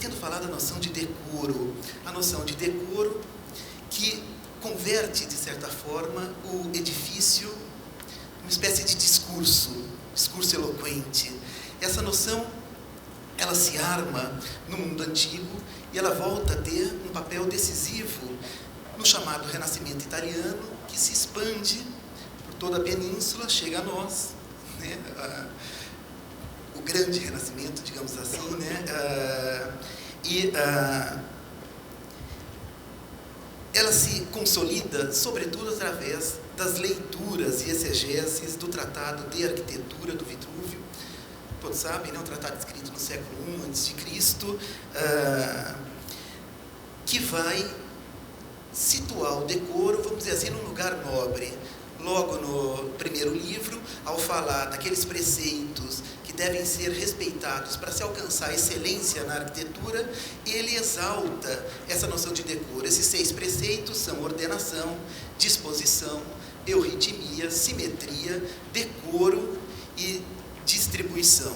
pretendo falar da noção de decoro. A noção de decoro que converte, de certa forma, o edifício numa espécie de discurso eloquente. Essa noção, ela se arma no mundo antigo e ela volta a ter um papel decisivo no chamado Renascimento italiano, que se expande por toda a península, chega a nós, né? O grande Renascimento, digamos assim, né? Ela se consolida, sobretudo, através das leituras e exegeses do Tratado de Arquitetura do Vitrúvio. Todos sabem, né? Um tratado escrito no século I a.C., que vai situar o decoro, vamos dizer assim, num lugar nobre. Logo no primeiro livro, ao falar daqueles preceitos que devem ser respeitados para se alcançar a excelência na arquitetura, ele exalta essa noção de decoro. Esses 6 preceitos são ordenação, disposição, euritmia, simetria, decoro e distribuição.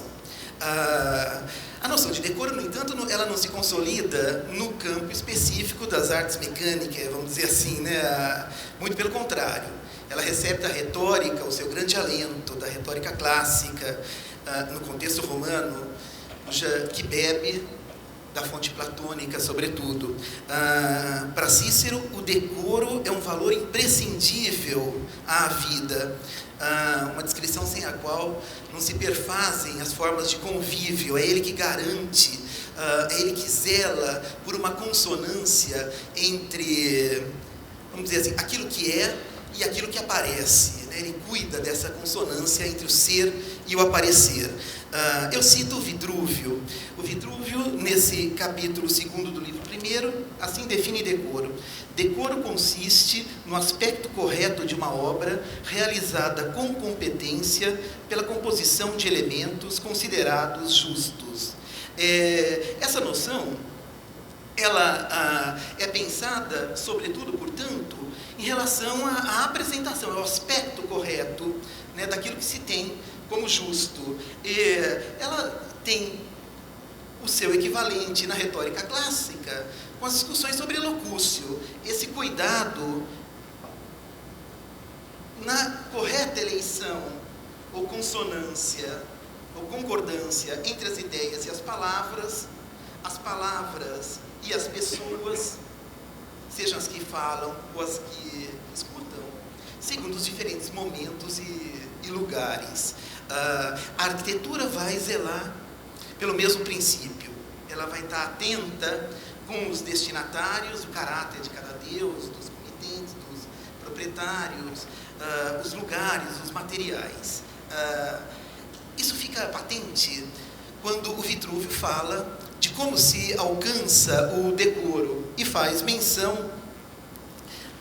A noção de decoro, no entanto, ela não se consolida no campo específico das artes mecânicas, vamos dizer assim, né? Muito pelo contrário. Ela recebe da retórica o seu grande alento, da retórica clássica, no contexto romano, que bebe da fonte platônica, sobretudo. Para Cícero, o decoro é um valor imprescindível à vida, uma descrição sem a qual não se perfazem as formas de convívio. É ele que garante, é ele que zela por uma consonância entre, vamos dizer assim, aquilo que é e aquilo que aparece, né? Ele cuida dessa consonância entre o ser e o aparecer. Eu cito o Vitrúvio. O Vitrúvio, nesse capítulo 2º do livro 1º, assim define decoro. Decoro consiste no aspecto correto de uma obra realizada com competência pela composição de elementos considerados justos. Essa noção, ela é pensada, sobretudo, portanto, em relação à apresentação, ao aspecto correto, né, daquilo que se tem como justo. Ela tem o seu equivalente na retórica clássica, com as discussões sobre elocúcio, esse cuidado na correta eleição, ou consonância, ou concordância entre as ideias e as palavras e as pessoas, sejam as que falam ou as que escutam, segundo os diferentes momentos e lugares. A arquitetura vai zelar pelo mesmo princípio. Ela vai estar atenta com os destinatários, o caráter de cada deus, dos comitentes, dos proprietários, os lugares, os materiais. Isso fica patente quando o Vitrúvio fala de como se alcança o decoro e faz menção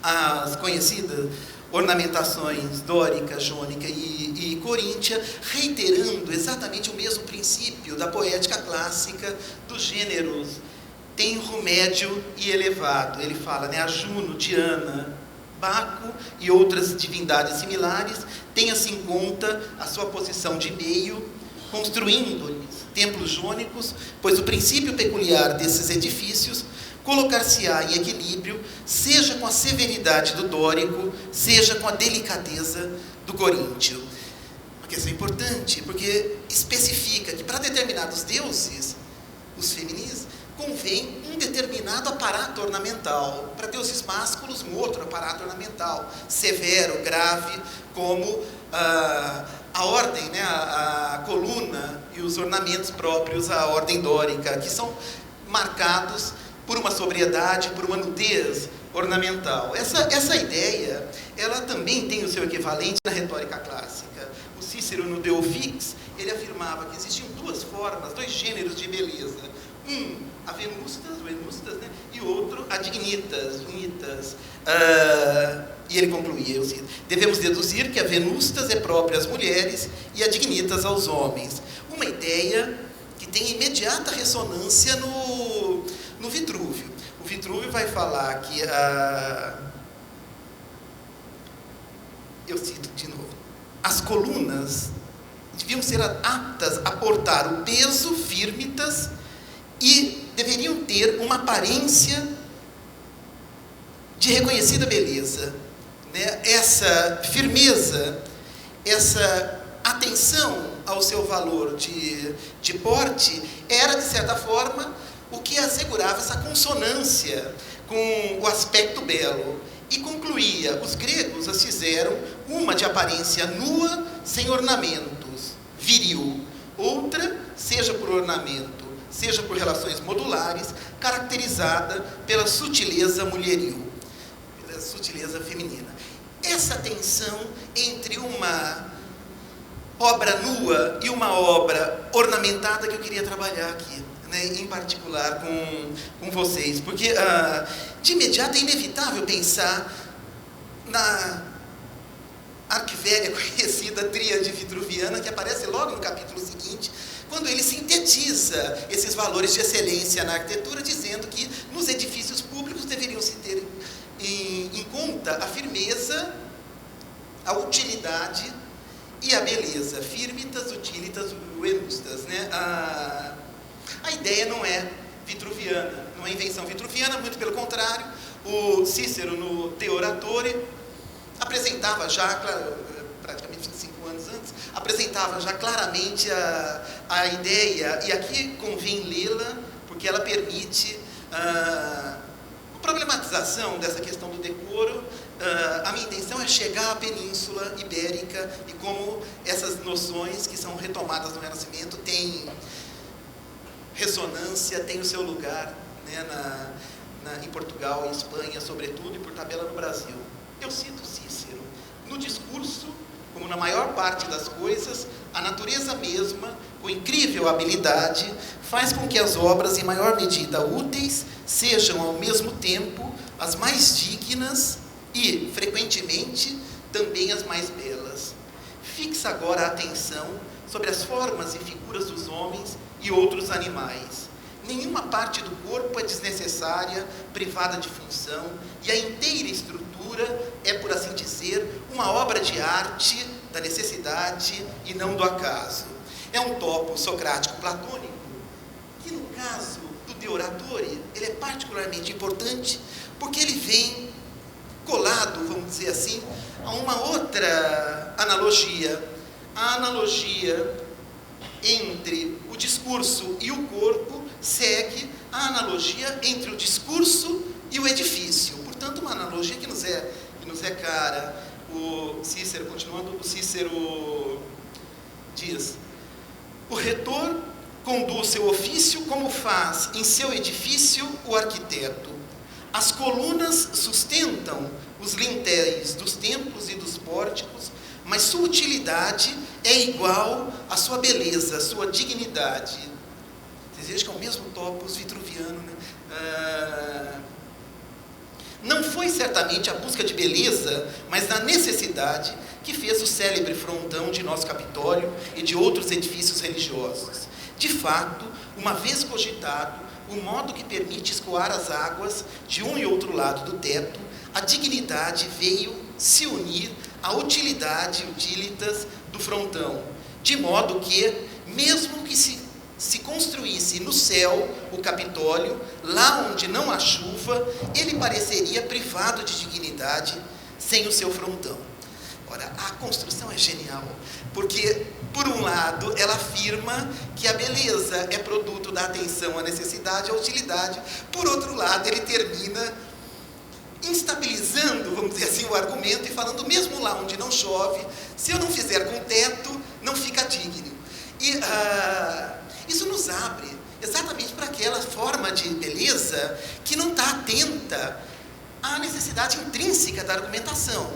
às conhecidas ornamentações dórica, jônica e coríntia, reiterando exatamente o mesmo princípio da poética clássica dos gêneros tenro, médio e elevado. Ele fala, né, a Juno, Diana, Baco e outras divindades similares, tenha-se em conta a sua posição de meio, construindo-lhes templos jônicos, pois o princípio peculiar desses edifícios colocar-se-á em equilíbrio, seja com a severidade do dórico, seja com a delicadeza do coríntio. Uma questão importante, porque especifica que para determinados deuses, os femininos, convém um determinado aparato ornamental. Para deuses másculos, um outro aparato ornamental, severo, grave, como a ordem, né, a coluna e os ornamentos próprios à ordem dórica, que são marcados por uma sobriedade, por uma nudez ornamental. Essa ideia, ela também tem o seu equivalente na retórica clássica. O Cícero, no De Offic, ele afirmava que existiam 2 formas, 2 gêneros de beleza. A Venustas, né? E outro, a Dignitas, unitas. E ele concluía, eu cito, devemos deduzir que a Venustas é própria às mulheres e a Dignitas aos homens. Uma ideia que tem imediata ressonância no Vitrúvio. O Vitrúvio vai falar que eu cito de novo, as colunas deviam ser aptas a portar o peso firmitas e deveriam ter uma aparência de reconhecida beleza, né? Essa firmeza, essa atenção ao seu valor de porte, era, de certa forma, o que assegurava essa consonância com o aspecto belo. E concluía: os gregos as fizeram uma de aparência nua, sem ornamentos, viril; outra, seja por ornamento, seja por relações modulares, caracterizada pela sutileza mulheril, pela sutileza feminina. Essa tensão entre uma obra nua e uma obra ornamentada que eu queria trabalhar aqui, né, em particular com vocês, porque de imediato é inevitável pensar na arquivelha conhecida tríade vitruviana, que aparece logo no capítulo seguinte, quando ele sintetiza esses valores de excelência na arquitetura, dizendo que nos edifícios públicos deveriam se ter em conta a firmeza, a utilidade e a beleza. Firmitas, utilitas, venustas, né? A ideia não é vitruviana, não é invenção vitruviana, muito pelo contrário. O Cícero, no De Oratore, apresentava já, praticamente 5 anos antes, apresentava já claramente a ideia, e aqui convém lê-la, porque ela permite a problematização dessa questão do decoro. A minha intenção é chegar à Península Ibérica e como essas noções que são retomadas no Renascimento têm ressonância, têm o seu lugar, né, em Portugal, em Espanha, sobretudo, e por tabela no Brasil. Eu cito Cícero. No discurso, como na maior parte das coisas, a natureza mesma, com incrível habilidade, faz com que as obras, em maior medida úteis, sejam ao mesmo tempo as mais dignas e, frequentemente, também as mais belas. Fixa agora a atenção sobre as formas e figuras dos homens e outros animais. Nenhuma parte do corpo é desnecessária, privada de função, e a inteira estrutura é, por assim dizer, uma obra de arte da necessidade e não do acaso. É um topo socrático-platônico que, no caso do De Oratore, ele é particularmente importante porque ele vem colado, vamos dizer assim, a uma outra analogia, a analogia entre o discurso e o corpo segue a analogia entre o discurso e o edifício. Portanto, uma analogia que nos é cara. O Cícero, continuando, o Cícero diz: o retor conduz seu ofício como faz em seu edifício o arquiteto. As colunas sustentam os lintéis dos templos e dos pórticos, mas sua utilidade é igual à sua beleza, à sua dignidade. Vocês vejam que é o mesmo topos vitruviano, né? Não foi certamente a busca de beleza, mas da necessidade que fez o célebre frontão de nosso Capitólio e de outros edifícios religiosos. De fato, uma vez cogitado o modo que permite escoar as águas de um e outro lado do teto, a dignidade veio se unir à utilidade, utilitas, do frontão, de modo que, mesmo que se construísse no céu o Capitólio, lá onde não há chuva, ele pareceria privado de dignidade sem o seu frontão. Ora, a construção é genial, porque, por um lado, ela afirma que a beleza é produto da atenção à necessidade e à utilidade. Por outro lado, ele termina instabilizando, vamos dizer assim, o argumento e falando, mesmo lá onde não chove, se eu não fizer com teto, não fica digno. E isso nos abre exatamente para aquela forma de beleza que não está atenta à necessidade intrínseca da argumentação,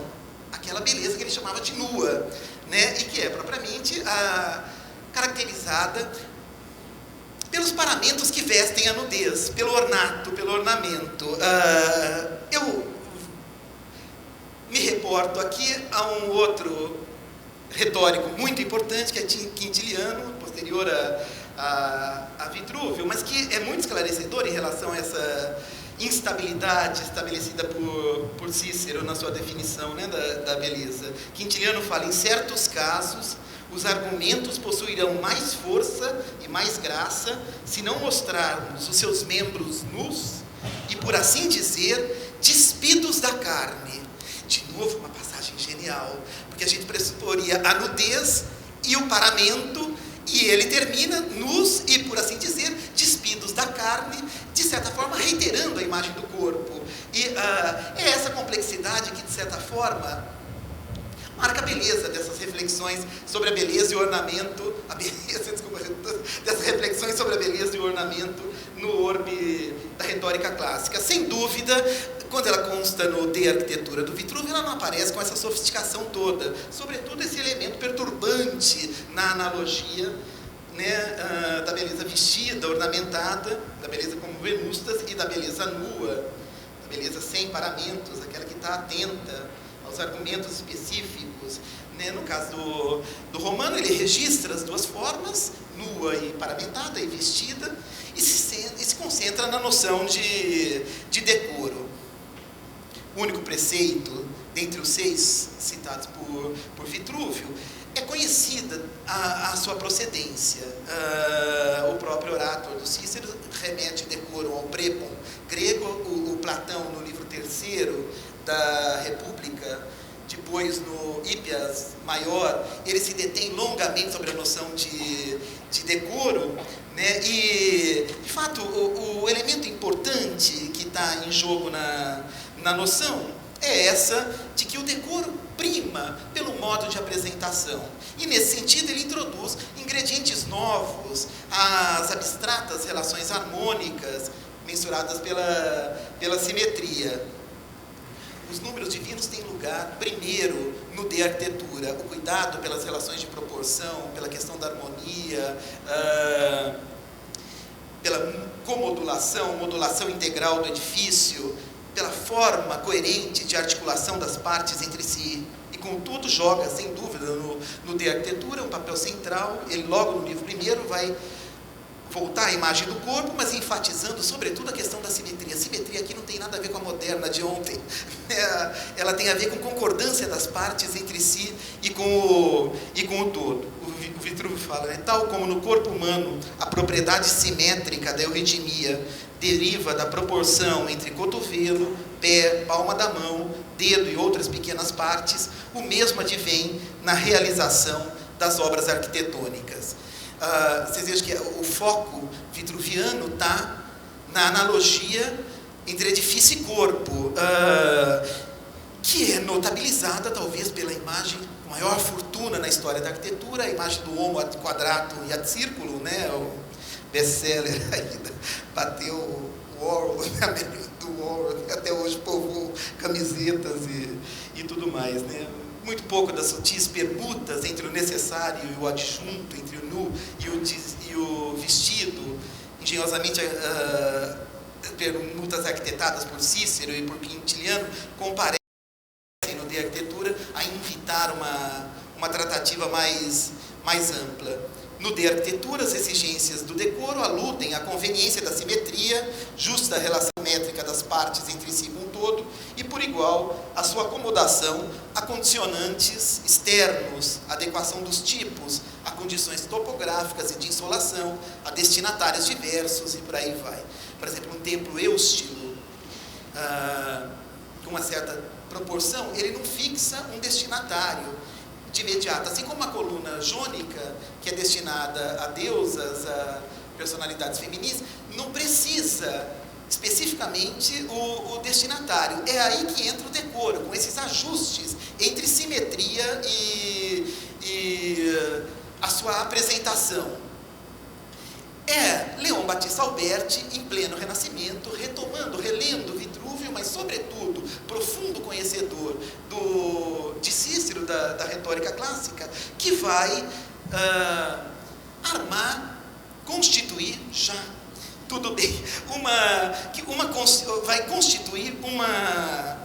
aquela beleza que ele chamava de nua, né? E que é propriamente caracterizada pelos paramentos que vestem a nudez, pelo ornato, pelo ornamento. Eu me reporto aqui a um outro retórico muito importante, que é Quintiliano, posterior a Vitrúvio, mas que é muito esclarecedor em relação a essa instabilidade estabelecida por Cícero na sua definição, né, da beleza. Quintiliano fala: em certos casos, Os argumentos possuirão mais força e mais graça se não mostrarmos os seus membros nus e, por assim dizer, despidos da carne. De novo, uma passagem genial, porque a gente pressuporia a nudez e o paramento, e ele termina nus e, por assim dizer, despidos da carne, de certa forma reiterando a imagem do corpo. E é essa complexidade que, de certa forma, marca a beleza dessas reflexões sobre a beleza e o ornamento, dessas reflexões sobre a beleza e o ornamento no orbe da retórica clássica. Sem dúvida, quando ela consta no De Arquitetura do Vitruvio, ela não aparece com essa sofisticação toda, sobretudo esse elemento perturbante na analogia, né, da beleza vestida, ornamentada, da beleza como venustas e da beleza nua, da beleza sem paramentos, aquela que está atenta aos argumentos específicos. Né? No caso do Romano, ele registra as duas formas, nua e paramentada e vestida, e se concentra na noção de decoro. O único preceito, dentre os 6 citados por Vitruvio, é conhecida a sua procedência. O próprio orátor do Cícero remete decoro ao prepon grego, o Platão, no livro 3º da República, depois no Hípias Maior, ele se detém longamente sobre a noção de decoro, né? E, de fato, o elemento importante que está em jogo na noção é essa de que o decoro prima pelo modo de apresentação. E, nesse sentido, ele introduz ingredientes novos, as abstratas relações harmônicas mensuradas pela simetria. Os números divinos têm lugar, primeiro, no De Arquitetura. O cuidado pelas relações de proporção, pela questão da harmonia, pela comodulação, modulação integral do edifício, pela forma coerente de articulação das partes entre si. E, contudo, joga, sem dúvida, no De Arquitetura um papel central. Ele, logo no livro primeiro, vai voltar à imagem do corpo, mas enfatizando, sobretudo, a questão da simetria. A simetria aqui não tem nada a ver com a moderna de ontem. Ela tem a ver com concordância das partes entre si e com o todo. O Vitruvio fala, né? Tal como no corpo humano, a propriedade simétrica da euridimia deriva da proporção entre cotovelo, pé, palma da mão, dedo e outras pequenas partes, o mesmo advém na realização das obras arquitetônicas. Vocês vejam que o foco vitruviano está na analogia entre edifício e corpo, que é notabilizada talvez pela imagem com maior fortuna na história da arquitetura, a imagem do homo ad quadratum e ad círculo, né? O best-seller ainda bateu o Orwell, do Orwell, até hoje povoou camisetas e tudo mais, né? Muito pouco das sutis permutas entre o necessário e o adjunto, entre o nu e o vestido, engenhosamente permutas arquitetadas por Cícero e por Quintiliano, comparecem no De Arquitetura a invitar uma tratativa mais ampla. No De Arquitetura, as exigências do decoro aludem à conveniência da simetria, justa relação métrica das partes entre si com o todo, e, por igual, a sua acomodação a condicionantes externos, a adequação dos tipos, a condições topográficas e de insolação, a destinatários diversos, e por aí vai. Por exemplo, um templo eustilo, com uma certa proporção, ele não fixa um destinatário de imediato, assim como uma coluna jônica, que é destinada a deusas, a personalidades femininas, não precisa especificamente o destinatário. É aí que entra o decoro, com esses ajustes entre simetria e a sua apresentação. É Leon Battista Alberti, em pleno Renascimento, relendo Vitruvio, mas, sobretudo, profundo conhecedor de Cícero, da retórica clássica, que vai constituir já, tudo bem, vai constituir uma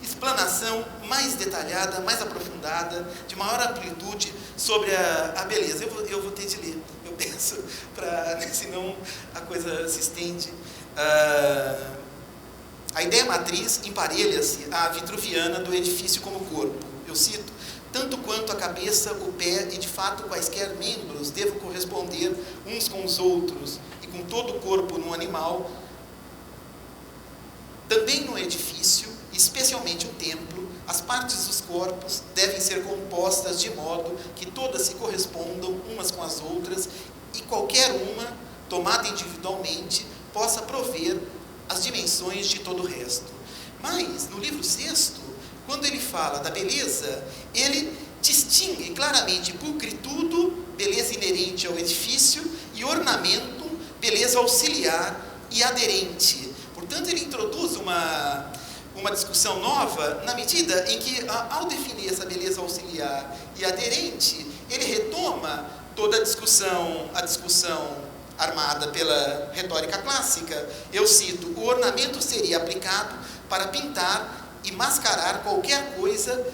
explanação mais detalhada, mais aprofundada, de maior amplitude sobre a beleza. Eu vou ter de ler, eu penso, senão a coisa se estende. A ideia matriz emparelha-se à vitruviana do edifício como corpo. Eu cito, tanto quanto a cabeça, o pé e, de fato, quaisquer membros devam corresponder uns com os outros e com todo o corpo no animal, também no edifício, especialmente o templo, as partes dos corpos devem ser compostas de modo que todas se correspondam umas com as outras e qualquer uma, tomada individualmente, possa prover as dimensões de todo o resto. Mas, no livro 6º, quando ele fala da beleza, ele distingue claramente pulcritudo, beleza inerente ao edifício, e ornamento, beleza auxiliar e aderente. Portanto, ele introduz uma discussão nova, na medida em que, ao definir essa beleza auxiliar e aderente, ele retoma toda a discussão armada pela retórica clássica. Eu cito: o ornamento seria aplicado para pintar e mascarar qualquer coisa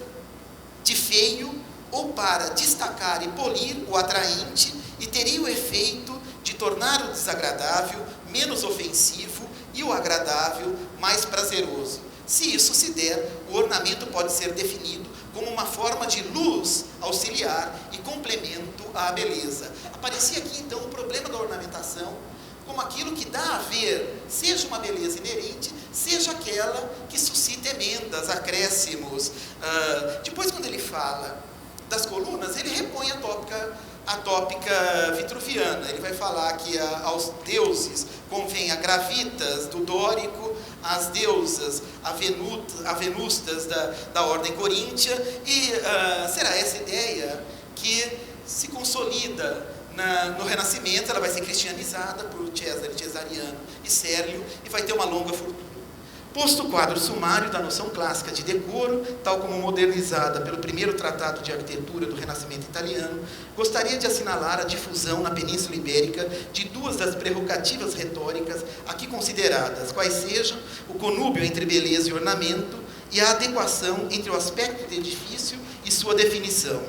de feio ou para destacar e polir o atraente, e teria o efeito de tornar o desagradável menos ofensivo e o agradável mais prazeroso. Se isso se der, o ornamento pode ser definido como uma forma de luz auxiliar e complemento à beleza. Aparecia aqui, então, o problema da ornamentação como aquilo que dá a ver, seja uma beleza inerente, seja aquela que suscita emendas, acréscimos. Depois, quando ele fala das colunas, ele repõe a tópica vitruviana. Ele vai falar que aos deuses convém a gravitas do dórico, as deusas avenustas da ordem coríntia, e será essa ideia que se consolida no Renascimento. Ela vai ser cristianizada por Cesariano e Sérlio e vai ter uma longa fortuna. Posto o quadro sumário da noção clássica de decoro, tal como modernizada pelo primeiro tratado de arquitetura do Renascimento italiano, gostaria de assinalar a difusão na Península Ibérica de duas das prerrogativas retóricas aqui consideradas, quais sejam o conúbio entre beleza e ornamento e a adequação entre o aspecto do edifício e sua definição.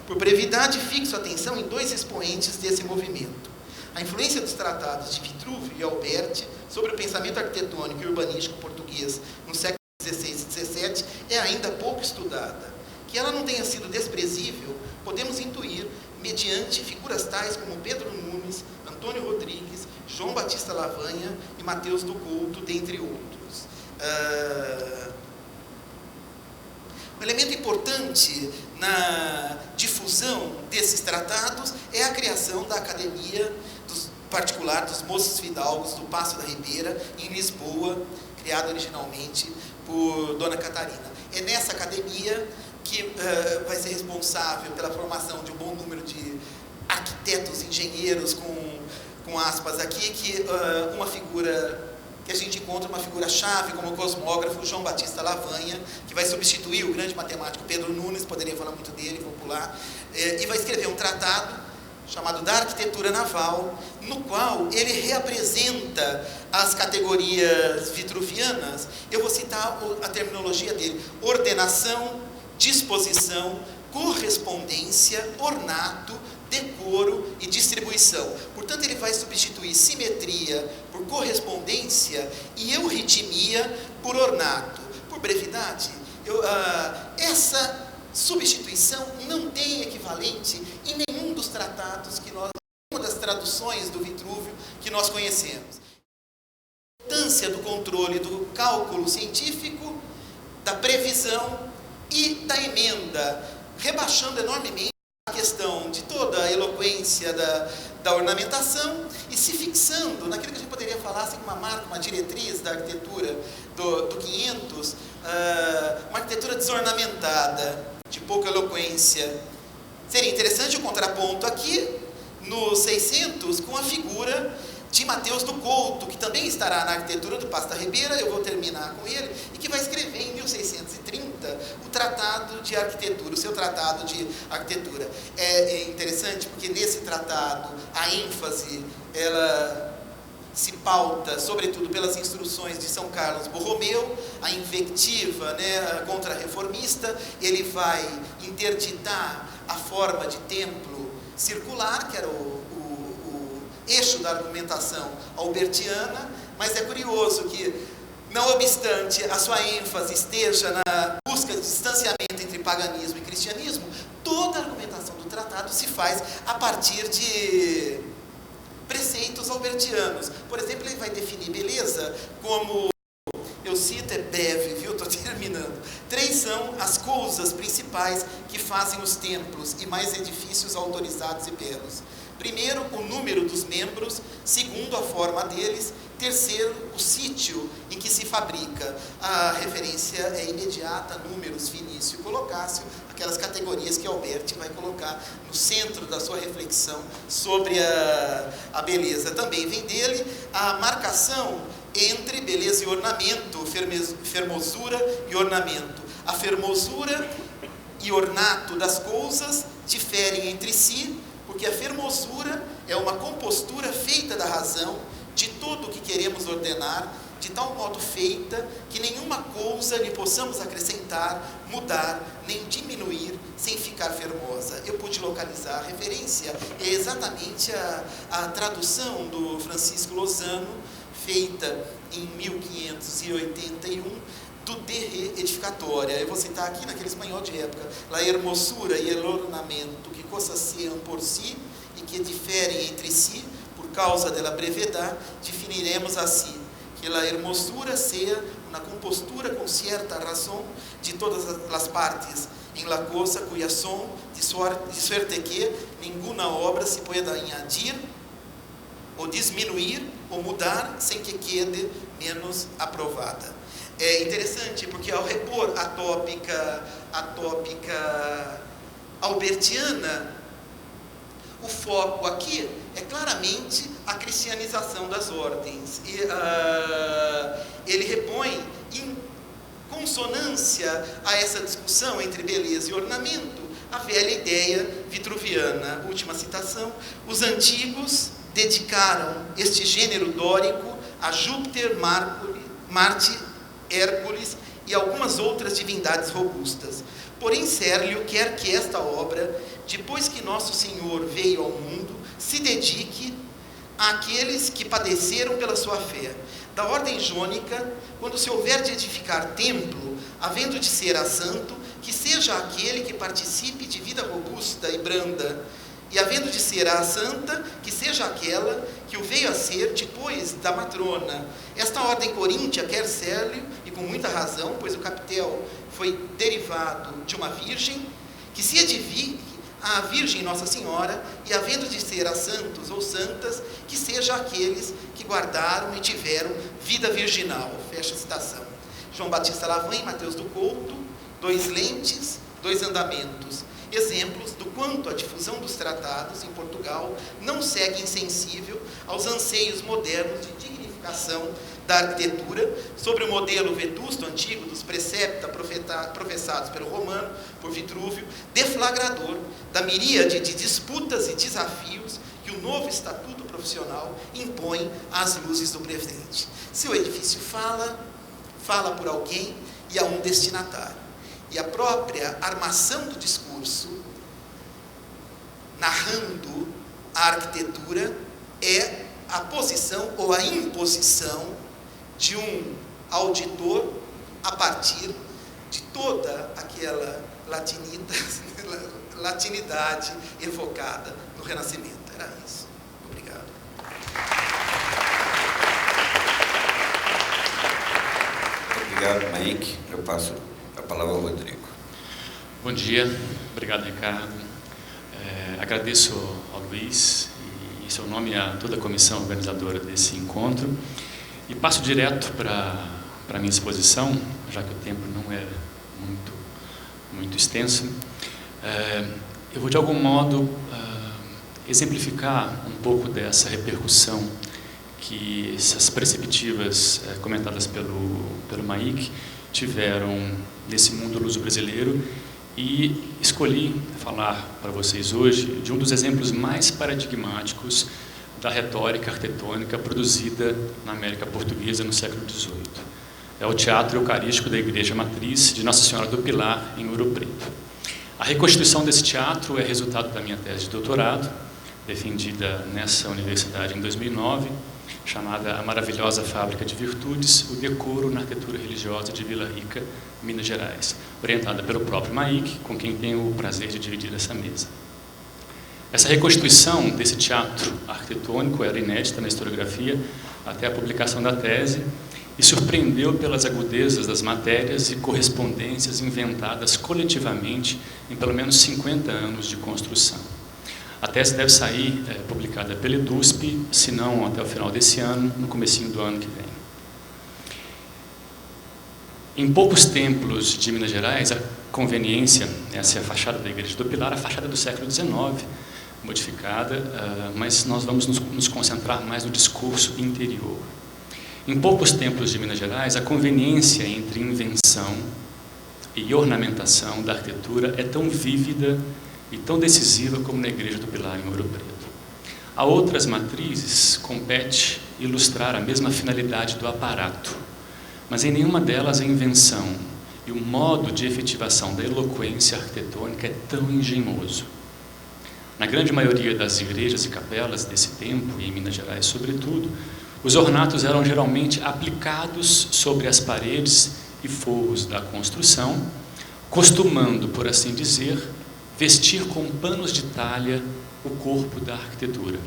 Por brevidade, fixo a atenção em dois expoentes desse movimento. A influência dos tratados de Vitruvio e Alberti sobre o pensamento arquitetônico e urbanístico português no século XVI e XVII é ainda pouco estudada. Que ela não tenha sido desprezível, podemos intuir mediante figuras tais como Pedro Nunes, Antônio Rodrigues, João Batista Lavanha e Mateus do Couto, dentre outros. Um elemento importante na difusão desses tratados é a criação da Academia particular dos Moços Fidalgos do Paço da Ribeira, em Lisboa, criada originalmente por Dona Catarina. É nessa academia que vai ser responsável pela formação de um bom número de arquitetos, engenheiros, com aspas aqui, que uma figura que a gente encontra, uma figura-chave como o cosmógrafo João Batista Lavanha, que vai substituir o grande matemático Pedro Nunes, poderia falar muito dele, vou pular, e vai escrever um tratado chamado Da Arquitetura Naval, no qual ele reapresenta as categorias vitruvianas. Eu vou citar a terminologia dele: ordenação, disposição, correspondência, ornato, decoro e distribuição. Portanto, ele vai substituir simetria por correspondência e euritmia por ornato. Por brevidade, essa substituição não tem equivalente em nenhum dos tratados uma das traduções do Vitruvio que nós conhecemos. A importância do controle do cálculo científico, da previsão e da emenda, rebaixando enormemente a questão de toda a eloquência da ornamentação e se fixando naquilo que a gente poderia falar assim, uma marca, uma diretriz da arquitetura do 500, uma arquitetura desornamentada, de pouca eloquência. Seria interessante o contraponto aqui no 600 com a figura de Mateus do Couto, que também estará na arquitetura do Paço da Ribeira. Eu vou terminar com ele, e que vai escrever em 1630 o tratado de arquitetura, o seu tratado de arquitetura. É interessante porque nesse tratado a ênfase ela se pauta, sobretudo, pelas instruções de São Carlos Borromeu, a invectiva, contra-reformista. Ele vai interditar a forma de templo circular, que era o eixo da argumentação albertiana, mas é curioso que, não obstante a sua ênfase esteja na busca de distanciamento entre paganismo e cristianismo, Toda a argumentação do tratado se faz a partir de preceitos albertianos. Por exemplo, ele vai definir beleza como, eu cito, é breve, viu? Estou terminando. 3 são as coisas principais que fazem os templos e mais edifícios autorizados e belos. Primeiro, o número dos membros. Segundo, a forma deles. Terceiro, o sítio em que se fabrica. A referência é imediata, números, Vinícius, Colocácio, aquelas categorias que Alberti vai colocar no centro da sua reflexão sobre a beleza. Também vem dele a marcação entre beleza e ornamento, fermosura e ornamento. A fermosura e ornato das coisas diferem entre si, porque a fermosura é uma compostura feita da razão de tudo o que queremos ordenar, de tal modo feita que nenhuma coisa lhe possamos acrescentar, mudar, nem diminuir, sem ficar fermosa. Eu pude localizar a referência, é exatamente a tradução do Francisco Lozano, feita em 1581, do De Re Edificatória. Eu vou citar aqui naquele espanhol de época: la hermosura e el ornamento que cosas sean por si e que diferem entre si por causa de la brevedad, definiremos assim que la hermosura sea una compostura con cierta razón de todas las partes en la cosa cuya son de suerte que ninguna obra se pueda añadir ou diminuir ou mudar sem que quede menos aprovada. É interessante porque ao repor a tópica albertiana, o foco aqui é claramente a cristianização das ordens. E ele repõe em consonância a essa discussão entre beleza e ornamento a velha ideia vitruviana. Última citação: os antigos dedicaram este gênero dórico a Júpiter, Marte, Hércules e algumas outras divindades robustas. Porém, Sérlio quer que esta obra, depois que Nosso Senhor veio ao mundo, se dedique àqueles que padeceram pela sua fé. Da ordem jônica, quando se houver de edificar templo, havendo de ser a santo, que seja aquele que participe de vida robusta e branda, e havendo de ser a santa, que seja aquela que o veio a ser depois da matrona. Esta ordem coríntia quer Sérlio, e com muita razão, pois o capitel foi derivado de uma virgem, que se edifique a Virgem Nossa Senhora, e havendo de ser a santos ou santas, que seja aqueles que guardaram e tiveram vida virginal. Fecha a citação. João Batista Lavin, Mateus do Couto, 2 lentes, 2 andamentos. Exemplos do quanto a difusão dos tratados em Portugal não segue insensível aos anseios modernos de dignificação da arquitetura, sobre o modelo vetusto antigo dos precepta professados pelo Romano, por Vitrúvio, deflagrador da miríade de disputas e desafios que o novo estatuto profissional impõe às luzes do presente. Se o edifício fala por alguém e a um destinatário. E a própria armação do discurso, narrando a arquitetura, é a posição ou a imposição de um auditor a partir de toda aquela latinidade evocada no Renascimento. Era isso. Obrigado. Obrigado, Mike. Eu passo a palavra ao Rodrigo. Bom dia. Obrigado, Ricardo. Agradeço ao Luiz e, em seu nome, a toda a comissão organizadora desse encontro. E passo direto para a minha exposição, já que o tempo não é muito extenso. Eu vou, de algum modo, exemplificar um pouco dessa repercussão que essas perspectivas comentadas pelo Mike tiveram nesse mundo luso-brasileiro, e escolhi falar para vocês hoje de um dos exemplos mais paradigmáticos da retórica arquitetônica produzida na América Portuguesa no século XVIII. É o Teatro Eucarístico da Igreja Matriz de Nossa Senhora do Pilar, em Ouro Preto. A reconstituição desse teatro é resultado da minha tese de doutorado, defendida nessa universidade em 2009, chamada A Maravilhosa Fábrica de Virtudes, o Decoro na Arquitetura Religiosa de Vila Rica, Minas Gerais, orientada pelo próprio Maik, com quem tenho o prazer de dividir essa mesa. Essa reconstituição desse teatro arquitetônico era inédita na historiografia até a publicação da tese e surpreendeu pelas agudezas das matérias e correspondências inventadas coletivamente em pelo menos 50 anos de construção. A tese deve sair publicada pela EDUSP, se não até o final desse ano, no comecinho do ano que vem. Em poucos templos de Minas Gerais, a conveniência, essa é a fachada da Igreja do Pilar, a fachada do século XIX, modificada, mas nós vamos nos concentrar mais no discurso interior. Em poucos templos de Minas Gerais, a conveniência entre invenção e ornamentação da arquitetura é tão vívida e tão decisiva como na Igreja do Pilar, em Ouro Preto. A outras matrizes compete ilustrar a mesma finalidade do aparato, mas em nenhuma delas a invenção e o modo de efetivação da eloquência arquitetônica é tão engenhoso. Na grande maioria das igrejas e capelas desse tempo, e em Minas Gerais sobretudo, os ornatos eram geralmente aplicados sobre as paredes e forros da construção, costumando, por assim dizer, vestir com panos de talha o corpo da arquitetura,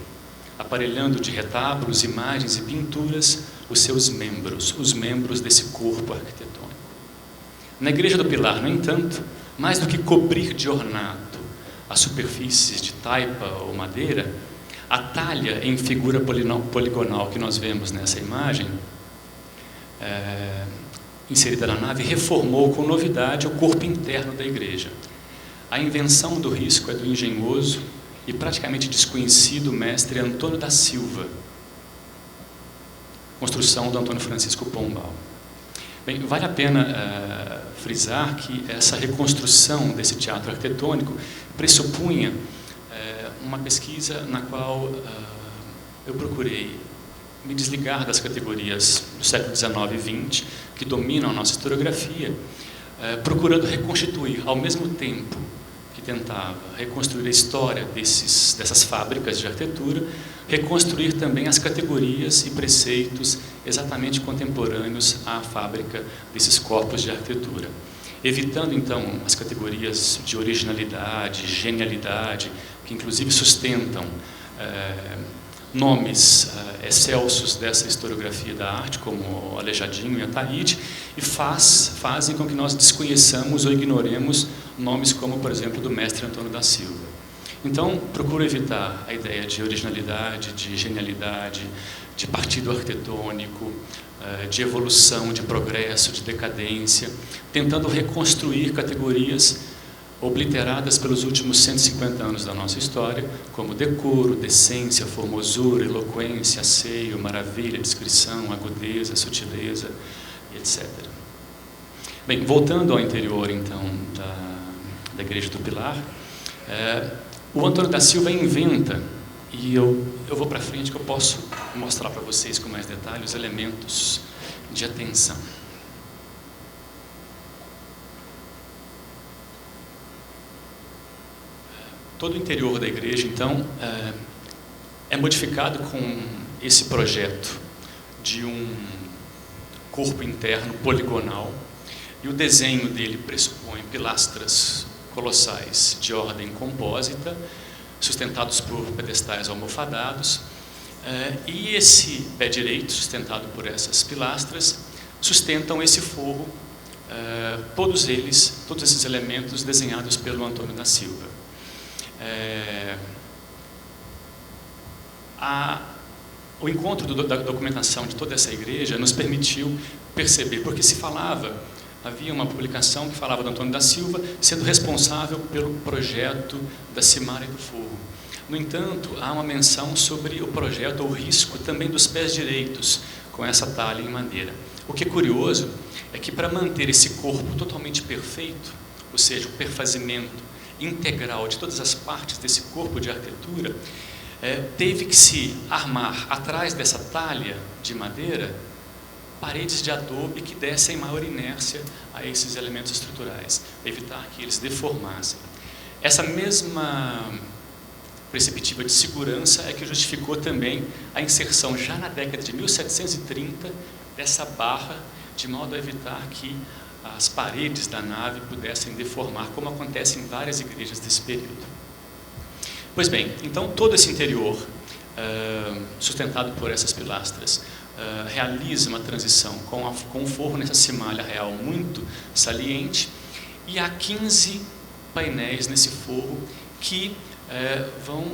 aparelhando de retábulos, imagens e pinturas os seus membros, os membros desse corpo arquitetônico. Na Igreja do Pilar, no entanto, mais do que cobrir de ornato as superfícies de taipa ou madeira, a talha em figura poligonal que nós vemos nessa imagem, inserida na nave, reformou com novidade o corpo interno da igreja. A invenção do risco é do engenhoso e praticamente desconhecido mestre Antônio da Silva, construção do Antônio Francisco Pombal. Bem, vale a pena frisar que essa reconstrução desse teatro arquitetônico pressupunha uma pesquisa na qual eu procurei me desligar das categorias do século XIX e XX que dominam a nossa historiografia, procurando reconstituir, ao mesmo tempo que tentava reconstruir a história dessas fábricas de arquitetura, reconstruir também as categorias e preceitos exatamente contemporâneos à fábrica desses corpos de arquitetura, evitando então as categorias de originalidade, genialidade, que inclusive sustentam nomes excelsos dessa historiografia da arte, como Aleijadinho e Ataíde, e fazem com que nós desconheçamos ou ignoremos nomes como, por exemplo, do mestre Antônio da Silva. Então, procuro evitar a ideia de originalidade, de genialidade, de partido arquitetônico, de evolução, de progresso, de decadência, tentando reconstruir categorias obliteradas pelos últimos 150 anos da nossa história, como decoro, decência, formosura, eloquência, asseio, maravilha, descrição, agudeza, sutileza, etc. Bem, voltando ao interior, então, da Igreja do Pilar, o Antônio da Silva inventa, e eu vou para frente que eu posso mostrar para vocês com mais detalhes os elementos de atenção. Todo o interior da igreja, então, é modificado com esse projeto de um corpo interno poligonal, e o desenho dele pressupõe pilastras colossais de ordem compósita, sustentados por pedestais almofadados, e esse pé direito, sustentado por essas pilastras, sustentam esse forro, todos esses elementos desenhados pelo Antônio da Silva. O encontro da documentação de toda essa igreja nos permitiu perceber, porque havia uma publicação que falava do Antônio da Silva sendo responsável pelo projeto da Cimária do Forro. No entanto, há uma menção sobre o projeto, o risco também dos pés direitos, com essa talha em madeira. O que é curioso é que, para manter esse corpo totalmente perfeito, ou seja, o perfazimento integral de todas as partes desse corpo de arquitetura, teve que se armar atrás dessa talha de madeira paredes de adobe que dessem maior inércia a esses elementos estruturais, evitar que eles deformassem. Essa mesma preceptiva de segurança é que justificou também a inserção, já na década de 1730, dessa barra, de modo a evitar que as paredes da nave pudessem deformar, como acontece em várias igrejas desse período. Pois bem, então todo esse interior, sustentado por essas pilastras, realiza uma transição com um forro nessa cimalha real muito saliente, e há 15 painéis nesse forro que vão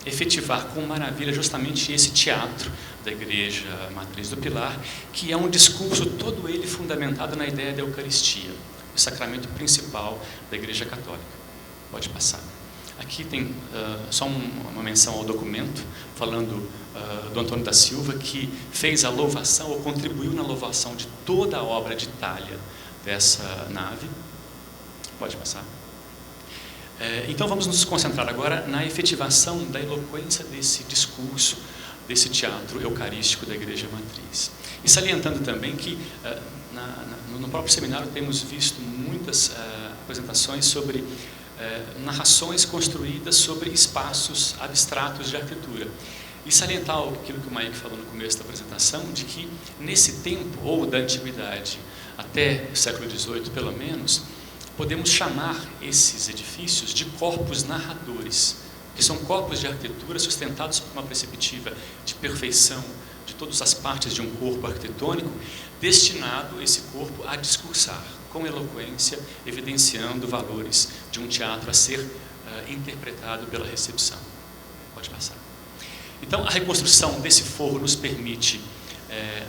efetivar com maravilha justamente esse teatro da Igreja Matriz do Pilar, que é um discurso todo ele fundamentado na ideia da Eucaristia, o sacramento principal da Igreja Católica. Pode passar. Aqui tem só uma menção ao documento, falando do Antônio da Silva, que fez a louvação, ou contribuiu na louvação de toda a obra de talha dessa nave. Pode passar. Então vamos nos concentrar agora na efetivação da eloquência desse discurso, desse teatro eucarístico da Igreja Matriz. E salientando também que no próprio seminário temos visto muitas apresentações sobre narrações construídas sobre espaços abstratos de arquitetura. E salientar aquilo que o Mike falou no começo da apresentação, de que nesse tempo, ou da Antiguidade até o século XVIII pelo menos, podemos chamar esses edifícios de corpos narradores, que são corpos de arquitetura sustentados por uma perspectiva de perfeição de todas as partes de um corpo arquitetônico, destinado esse corpo a discursar com eloquência, evidenciando valores de um teatro a ser interpretado pela recepção. Pode passar. Então, a reconstrução desse forro nos permite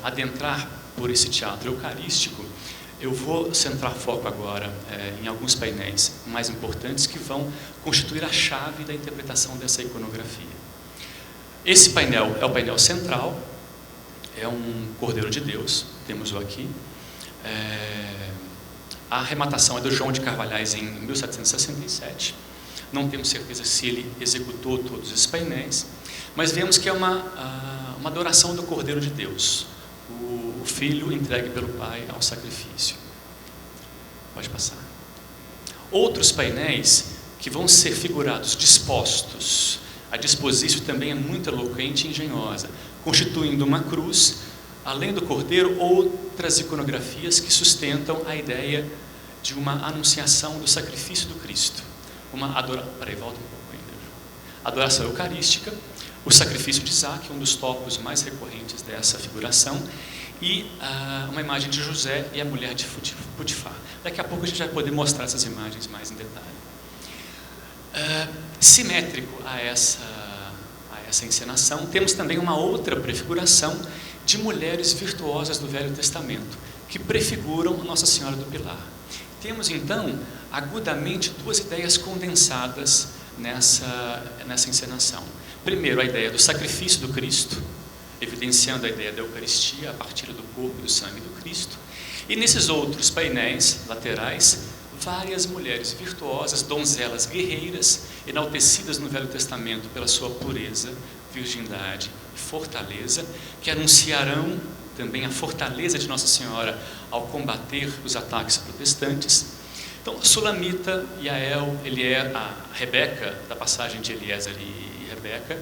adentrar por esse teatro eucarístico. Eu vou centrar foco agora em alguns painéis mais importantes que vão constituir a chave da interpretação dessa iconografia. Esse painel é o painel central, é um Cordeiro de Deus, temos-o aqui. A arrematação é do João de Carvalhais em 1767. Não temos certeza se ele executou todos esses painéis, mas vemos que é uma adoração do Cordeiro de Deus, o Filho entregue pelo Pai ao sacrifício. Pode passar. Outros painéis que vão ser figurados, dispostos. A disposição também é muito eloquente e engenhosa, constituindo uma cruz, além do Cordeiro, outras iconografias que sustentam a ideia de uma anunciação do sacrifício do Cristo. Adoração eucarística, o sacrifício de Isaac, um dos tópicos mais recorrentes dessa figuração, e uma imagem de José e a mulher de Potifar. Daqui a pouco a gente vai poder mostrar essas imagens mais em detalhe. Simétrico a essa encenação, temos também uma outra prefiguração de mulheres virtuosas do Velho Testamento, que prefiguram Nossa Senhora do Pilar. Temos então, agudamente, duas ideias condensadas nessa encenação. Primeiro, a ideia do sacrifício do Cristo, evidenciando a ideia da Eucaristia a partir do corpo e do sangue do Cristo. E nesses outros painéis laterais, várias mulheres virtuosas, donzelas guerreiras, enaltecidas no Velho Testamento pela sua pureza, virgindade e fortaleza, que anunciarão também a fortaleza de Nossa Senhora ao combater os ataques protestantes. Então, Sulamita, Yael, a Rebeca, da passagem de Eliezer e Rebeca,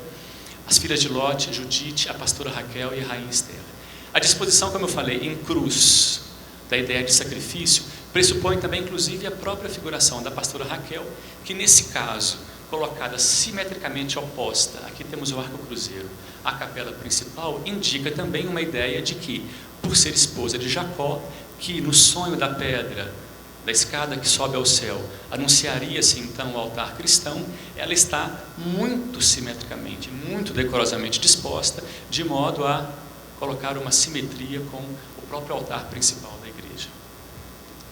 as filhas de Lote, Judite, a pastora Raquel e a rainha Esther. A disposição, como eu falei, em cruz, da ideia de sacrifício, pressupõe também, inclusive, a própria figuração da pastora Raquel, que nesse caso, colocada simetricamente oposta, aqui temos o arco cruzeiro, à capela principal, indica também uma ideia de que, por ser esposa de Jacó, que no sonho da pedra, da escada que sobe ao céu, anunciaria-se então o altar cristão, ela está muito simetricamente, muito decorosamente disposta, de modo a colocar uma simetria com o próprio altar principal da igreja.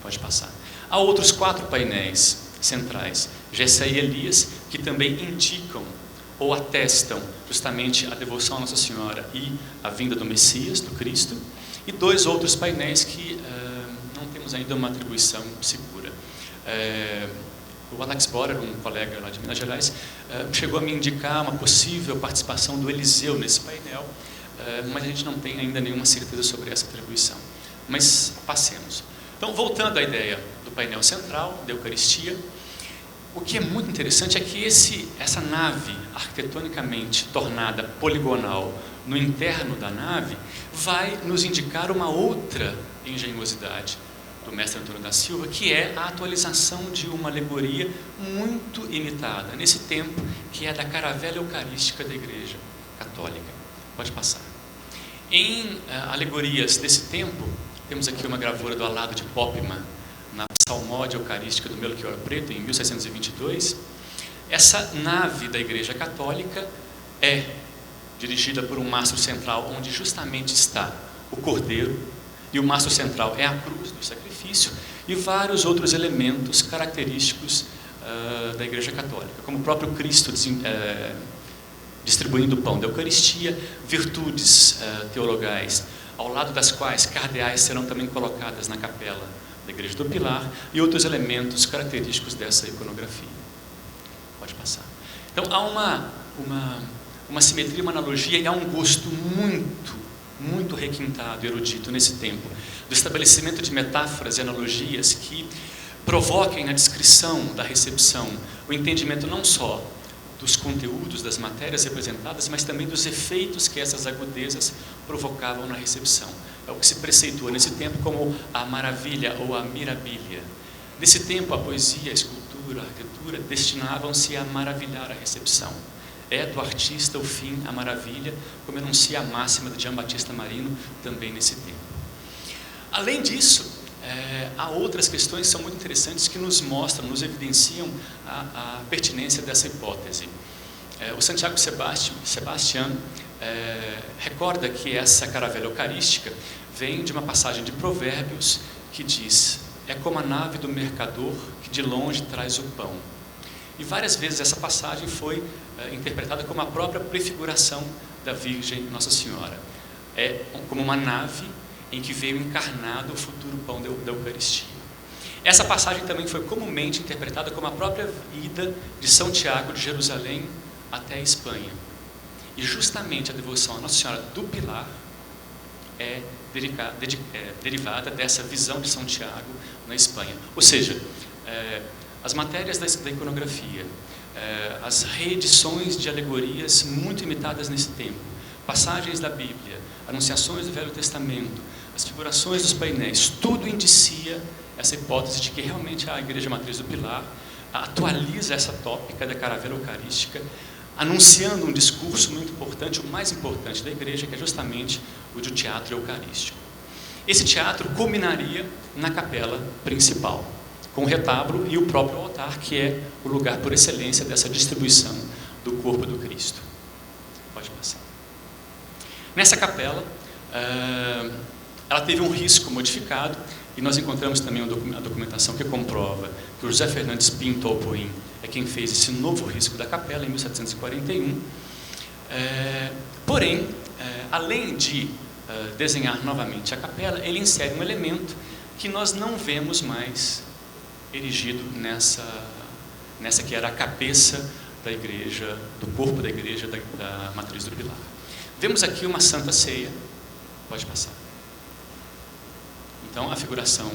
Pode passar. Há outros 4 painéis centrais, Jessé e Elias, que também indicam ou atestam justamente a devoção a Nossa Senhora e a vinda do Messias, do Cristo, e 2 outros painéis que não temos ainda uma atribuição segura. O Alex Borer, um colega lá de Minas Gerais, chegou a me indicar uma possível participação do Eliseu nesse painel, mas a gente não tem ainda nenhuma certeza sobre essa atribuição. Mas passemos. Então, voltando à ideia do painel central, da Eucaristia, o que é muito interessante é que essa nave, arquitetonicamente tornada poligonal no interno da nave, vai nos indicar uma outra engenhosidade do mestre Antônio da Silva, que é a atualização de uma alegoria muito imitada nesse tempo, que é a da caravela eucarística da Igreja Católica. Pode passar. Em alegorias desse tempo, temos aqui uma gravura do Alado de Poppima, na Psalmódia Eucarística do Melchior Preto, em 1622. Essa nave da Igreja Católica é dirigida por um mastro central, onde justamente está o Cordeiro, e o mastro central é a cruz do sacrifício, e vários outros elementos característicos da Igreja Católica, como o próprio Cristo distribuindo o pão da Eucaristia, virtudes teologais, ao lado das quais cardeais serão também colocadas na capela da Igreja do Pilar, e outros elementos característicos dessa iconografia. Pode passar. Então, há uma simetria, uma analogia, e há um gosto muito requintado, erudito nesse tempo, do estabelecimento de metáforas e analogias que provoquem na descrição da recepção o entendimento não só dos conteúdos, das matérias representadas, mas também dos efeitos que essas agudezas provocavam na recepção. É o que se preceitua nesse tempo como a maravilha ou a mirabilia. Nesse tempo, a poesia, a escultura, a arquitetura destinavam-se a maravilhar a recepção. É do artista o fim, a maravilha, como enuncia a máxima de Gian Battista Marino também nesse tempo. Além disso, há outras questões que são muito interessantes, que nos mostram, nos evidenciam a pertinência dessa hipótese. O Santiago Sebastian recorda que essa caravela eucarística vem de uma passagem de Provérbios que diz: é como a nave do mercador que de longe traz o pão. E várias vezes essa passagem foi interpretada como a própria prefiguração da Virgem Nossa Senhora. É como uma nave em que veio encarnado o futuro pão da Eucaristia. Essa passagem também foi comumente interpretada como a própria ida de São Tiago de Jerusalém até a Espanha. E justamente a devoção a Nossa Senhora do Pilar é derivada dessa visão de São Tiago na Espanha. Ou seja, as matérias da iconografia, as reedições de alegorias muito imitadas nesse tempo, passagens da Bíblia, anunciações do Velho Testamento, as figurações dos painéis, tudo indicia essa hipótese de que realmente a Igreja Matriz do Pilar atualiza essa tópica da caravela eucarística, anunciando um discurso muito importante, o mais importante da Igreja, que é justamente o do teatro eucarístico. Esse teatro culminaria na capela principal, com o retábulo e o próprio altar, que é o lugar por excelência dessa distribuição do corpo do Cristo. Pode passar. Nessa capela, ela teve um risco modificado, e nós encontramos também a documentação que comprova que o José Fernandes Pinto Alpoim é quem fez esse novo risco da capela em 1741. Porém, além de desenhar novamente a capela, ele insere um elemento que nós não vemos mais erigido nessa que era a cabeça da igreja, do corpo da igreja da Matriz do Pilar. Vemos aqui uma Santa Ceia. Pode passar. Então, a figuração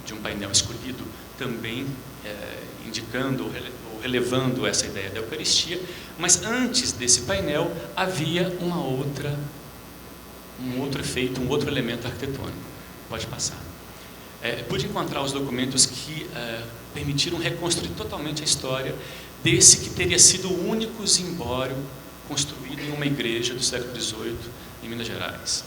de um painel escolhido também indicando ou relevando essa ideia da Eucaristia, mas antes desse painel havia um outro efeito, um outro elemento arquitetônico. Pode passar. Pude encontrar os documentos que permitiram reconstruir totalmente a história desse que teria sido o único zimbório construído em uma igreja do século XVIII em Minas Gerais.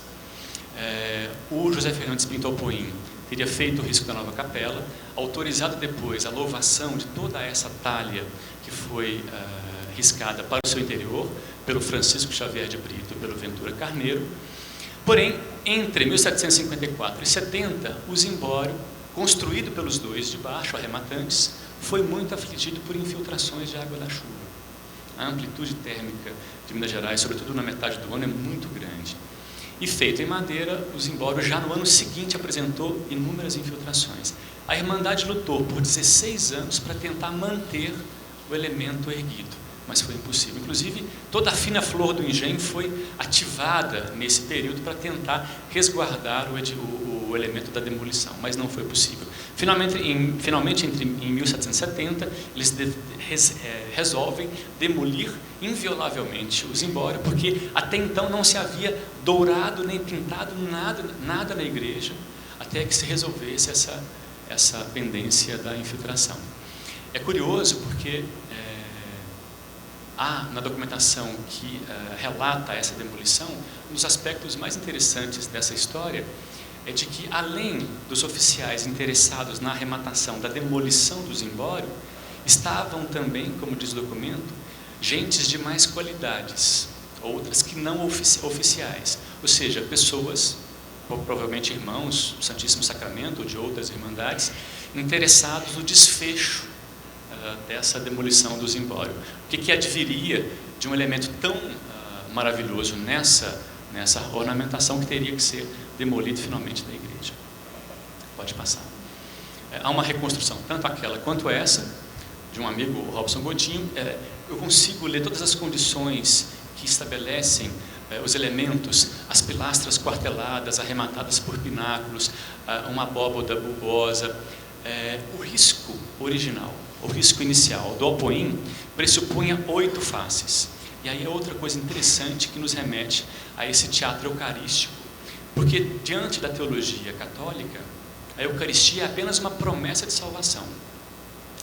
O José Fernandes Pinto Alpoim teria feito o risco da nova capela, autorizado depois a louvação de toda essa talha que foi riscada para o seu interior, pelo Francisco Xavier de Brito e pelo Ventura Carneiro. Porém, entre 1754 e 70, o zimbório, construído pelos dois de baixo, arrematantes, foi muito afligido por infiltrações de água da chuva. A amplitude térmica de Minas Gerais, sobretudo na metade do ano, é muito grande. E feito em madeira, o zimbório já no ano seguinte apresentou inúmeras infiltrações. A Irmandade lutou por 16 anos para tentar manter o elemento erguido, mas foi impossível. Inclusive, toda a fina flor do engenho foi ativada nesse período para tentar resguardar o o elemento da demolição, mas não foi possível. Finalmente, em 1770, eles resolvem demolir inviolavelmente o zimbório, porque até então não se havia dourado nem pintado nada na igreja, até que se resolvesse essa pendência da infiltração. É curioso porque há na documentação que relata essa demolição, um dos aspectos mais interessantes dessa história é de que, além dos oficiais interessados na arrematação da demolição do zimbório, estavam também, como diz o documento, gentes de mais qualidades, outras que não oficiais, ou seja, pessoas, provavelmente irmãos do Santíssimo Sacramento ou de outras irmandades, interessados no desfecho dessa demolição do zimbório. O que adviria de um elemento tão maravilhoso nessa ornamentação que teria que ser demolido finalmente da igreja? Pode passar. Há uma reconstrução, tanto aquela quanto essa, de um amigo, o Robson Godinho. Eu consigo ler todas as condições que estabelecem os elementos, as pilastras quarteladas, arrematadas por pináculos, uma abóboda bulbosa. O risco original, o risco inicial do Alpoim pressupunha 8 faces. E aí é outra coisa interessante que nos remete a esse teatro eucarístico, porque diante da teologia católica, a Eucaristia é apenas uma promessa de salvação.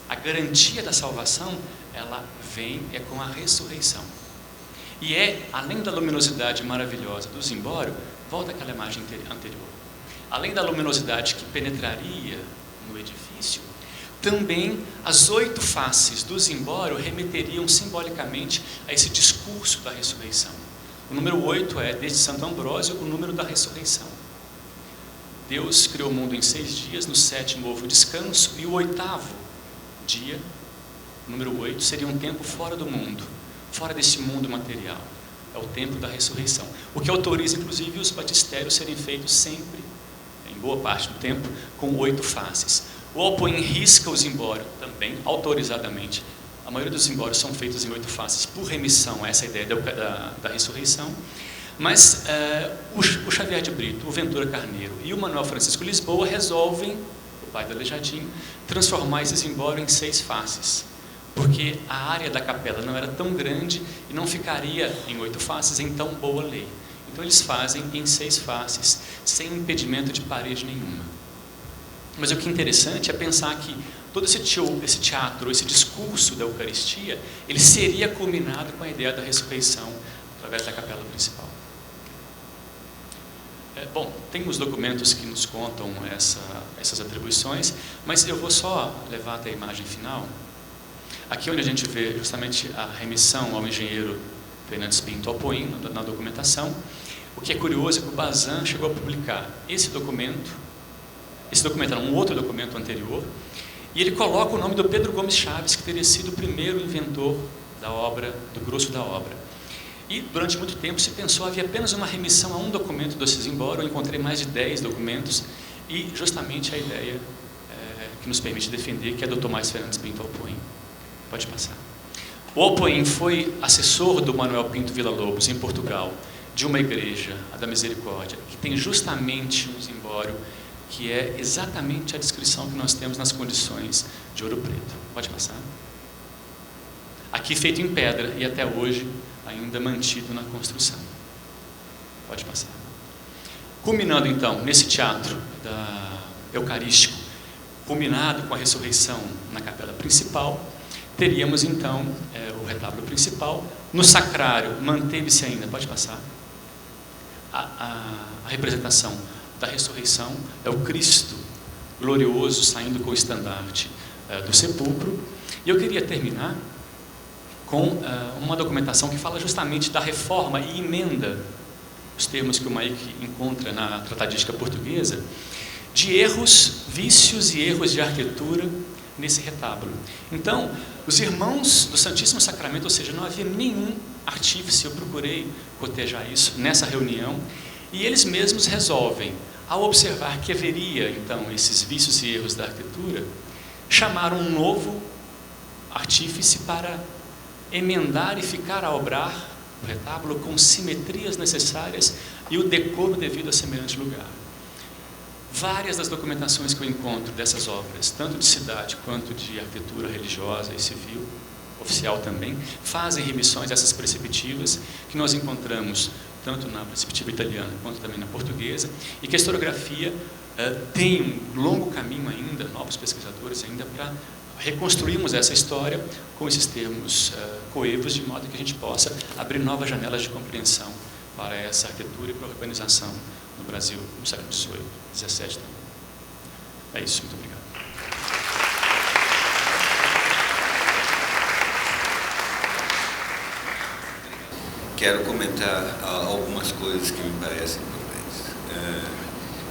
A garantia da salvação, ela vem com a ressurreição. E além da luminosidade maravilhosa do zimbório, volta àquela imagem anterior, além da luminosidade que penetraria no edifício, também as 8 faces do zimbório remeteriam simbolicamente a esse discurso da ressurreição. O número 8 é, desde Santo Ambrósio, o número da ressurreição. Deus criou o mundo em 6 dias, no 7º houve o descanso, e o 8º dia, número 8, seria um tempo fora do mundo, fora desse mundo material. É o tempo da ressurreição. O que autoriza, inclusive, os batistérios serem feitos sempre, em boa parte do tempo, com 8 faces. O Alpoim risca o zimbório também, autorizadamente. A maioria dos zimbórios são feitos em 8 faces, por remissão a essa ideia da ressurreição. Mas o Xavier de Brito, o Ventura Carneiro e o Manuel Francisco Lisboa resolvem, o pai do Aleijadinho, transformar esse zimbório em 6 faces, porque a área da capela não era tão grande e não ficaria em 8 faces em tão boa lei. Então eles fazem em 6 faces, sem impedimento de parede nenhuma. Mas o que é interessante é pensar que todo esse teatro, esse discurso da Eucaristia, ele seria culminado com a ideia da ressurreição através da capela principal. Bom, tem os documentos que nos contam essas atribuições, mas eu vou só levar até a imagem final. Aqui onde a gente vê justamente a remissão ao engenheiro Fernandes Pinto Alpoim na documentação. O que é curioso é que o Bazin chegou a publicar esse documento era um outro documento anterior, e ele coloca o nome do Pedro Gomes Chaves, que teria sido o primeiro inventor da obra, do grosso da obra. E durante muito tempo se pensou, havia apenas uma remissão a um documento desse zimbório. Eu encontrei mais de 10 documentos, e justamente a ideia que nos permite defender, que é do Tomás Fernandes Pinto Alpoim. Pode passar. O Alpoim foi assessor do Manuel Pinto Villa-Lobos, em Portugal, de uma igreja, a da Misericórdia, que tem justamente um zimbório que é exatamente a descrição que nós temos nas condições de Ouro Preto. Pode passar. Aqui feito em pedra e até hoje ainda mantido na construção. Pode passar. Culminando então nesse teatro eucarístico, culminado com a ressurreição na capela principal, teríamos então o retábulo principal. No sacrário manteve-se ainda, pode passar, a representação da ressurreição, é o Cristo glorioso saindo com o estandarte do sepulcro. E eu queria terminar com uma documentação que fala justamente da reforma e emenda, os termos que o Maique encontra na tratadística portuguesa, de erros, vícios e erros de arquitetura nesse retábulo. Então, os irmãos do Santíssimo Sacramento, ou seja, não havia nenhum artífice, eu procurei cotejar isso nessa reunião, e eles mesmos resolvem, ao observar que haveria, então, esses vícios e erros da arquitetura, chamar um novo artífice para emendar e ficar a obrar o retábulo com simetrias necessárias e o decoro devido a semelhante lugar. Várias das documentações que eu encontro dessas obras, tanto de cidade quanto de arquitetura religiosa e civil, oficial também, fazem remissões a essas perspectivas que nós encontramos tanto na perspectiva italiana quanto também na portuguesa, e que a historiografia tem um longo caminho ainda, novos pesquisadores ainda, para reconstruirmos essa história com esses termos coevos, de modo que a gente possa abrir novas janelas de compreensão para essa arquitetura e para a urbanização no Brasil no século XVIII, XVII também. É isso, muito obrigado. Quero comentar algumas coisas que me parecem importantes.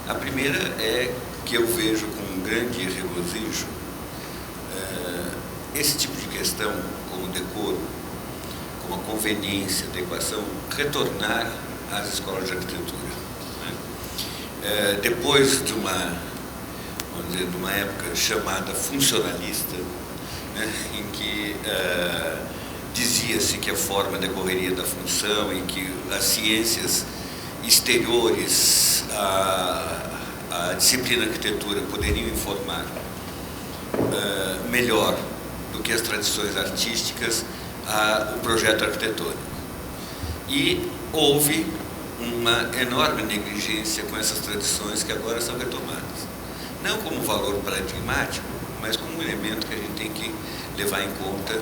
A primeira é que eu vejo com um grande regozijo esse tipo de questão, como decoro, como a conveniência, adequação, retornar às escolas de arquitetura. Depois de uma, vamos dizer, de uma época chamada funcionalista, né, em que dizia-se que a forma decorreria da função e que as ciências exteriores à disciplina arquitetura poderiam informar melhor do que as tradições artísticas o projeto arquitetônico. E houve uma enorme negligência com essas tradições que agora são retomadas. Não como valor paradigmático, mas como um elemento que a gente tem que levar em conta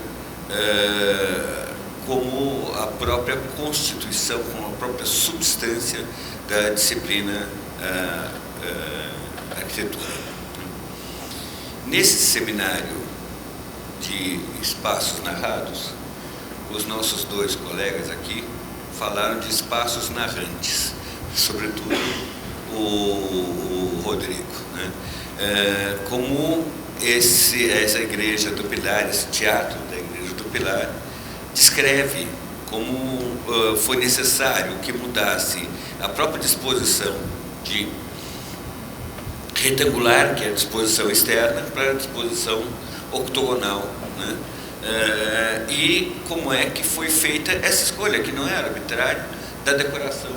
como a própria constituição, como a própria substância da disciplina arquitetura. Nesse seminário de espaços narrados, os nossos dois colegas aqui falaram de espaços narrantes, sobretudo o Rodrigo, né? Como essa igreja do Pilar, esse teatro da igreja do Pilar, descreve como foi necessário que mudasse a própria disposição de retangular, que é a disposição externa, para a disposição octogonal, né? E como é que foi feita essa escolha, que não era arbitrária, da decoração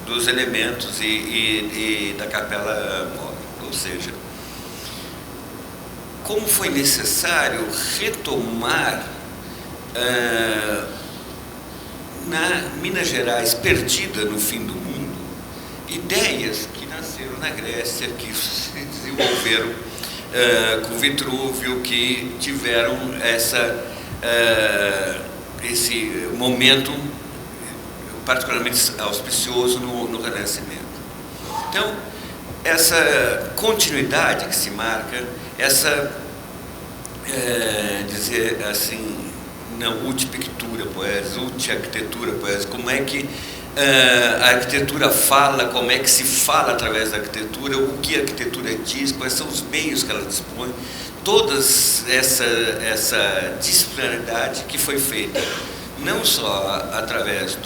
dos elementos e da capela móvel. Ou seja, como foi necessário retomar na Minas Gerais perdida no fim do mundo, ideias que nasceram na Grécia, que se desenvolveram com Vitrúvio, que tiveram esse momento particularmente auspicioso no Renascimento. Então, essa continuidade que se marca, essa, dizer assim, não, ut pictura poesis, ut arquitetura poesis, como é que a arquitetura fala, como é que se fala através da arquitetura, o que a arquitetura diz, quais são os meios que ela dispõe, toda essa disciplinaridade que foi feita, não só através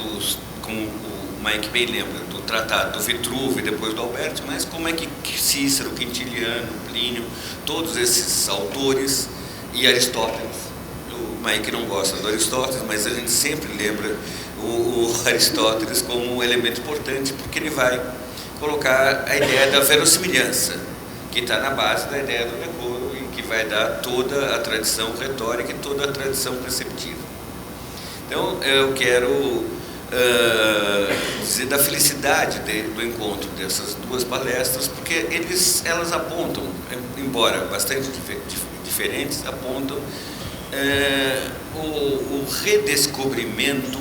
como o Mike bem lembra, do tratado do Vitrúvio e depois do Alberti, mas como é que Cícero, Quintiliano, Plínio, todos esses autores, e Aristóteles. O Mike não gosta do Aristóteles, mas a gente sempre lembra o Aristóteles como um elemento importante, porque ele vai colocar a ideia da verossimilhança, que está na base da ideia do decoro e que vai dar toda a tradição retórica e toda a tradição perceptiva. Então, eu quero dizer da felicidade do encontro dessas duas palestras, porque elas apontam, embora bastante diferentes, apontam o redescobrimento,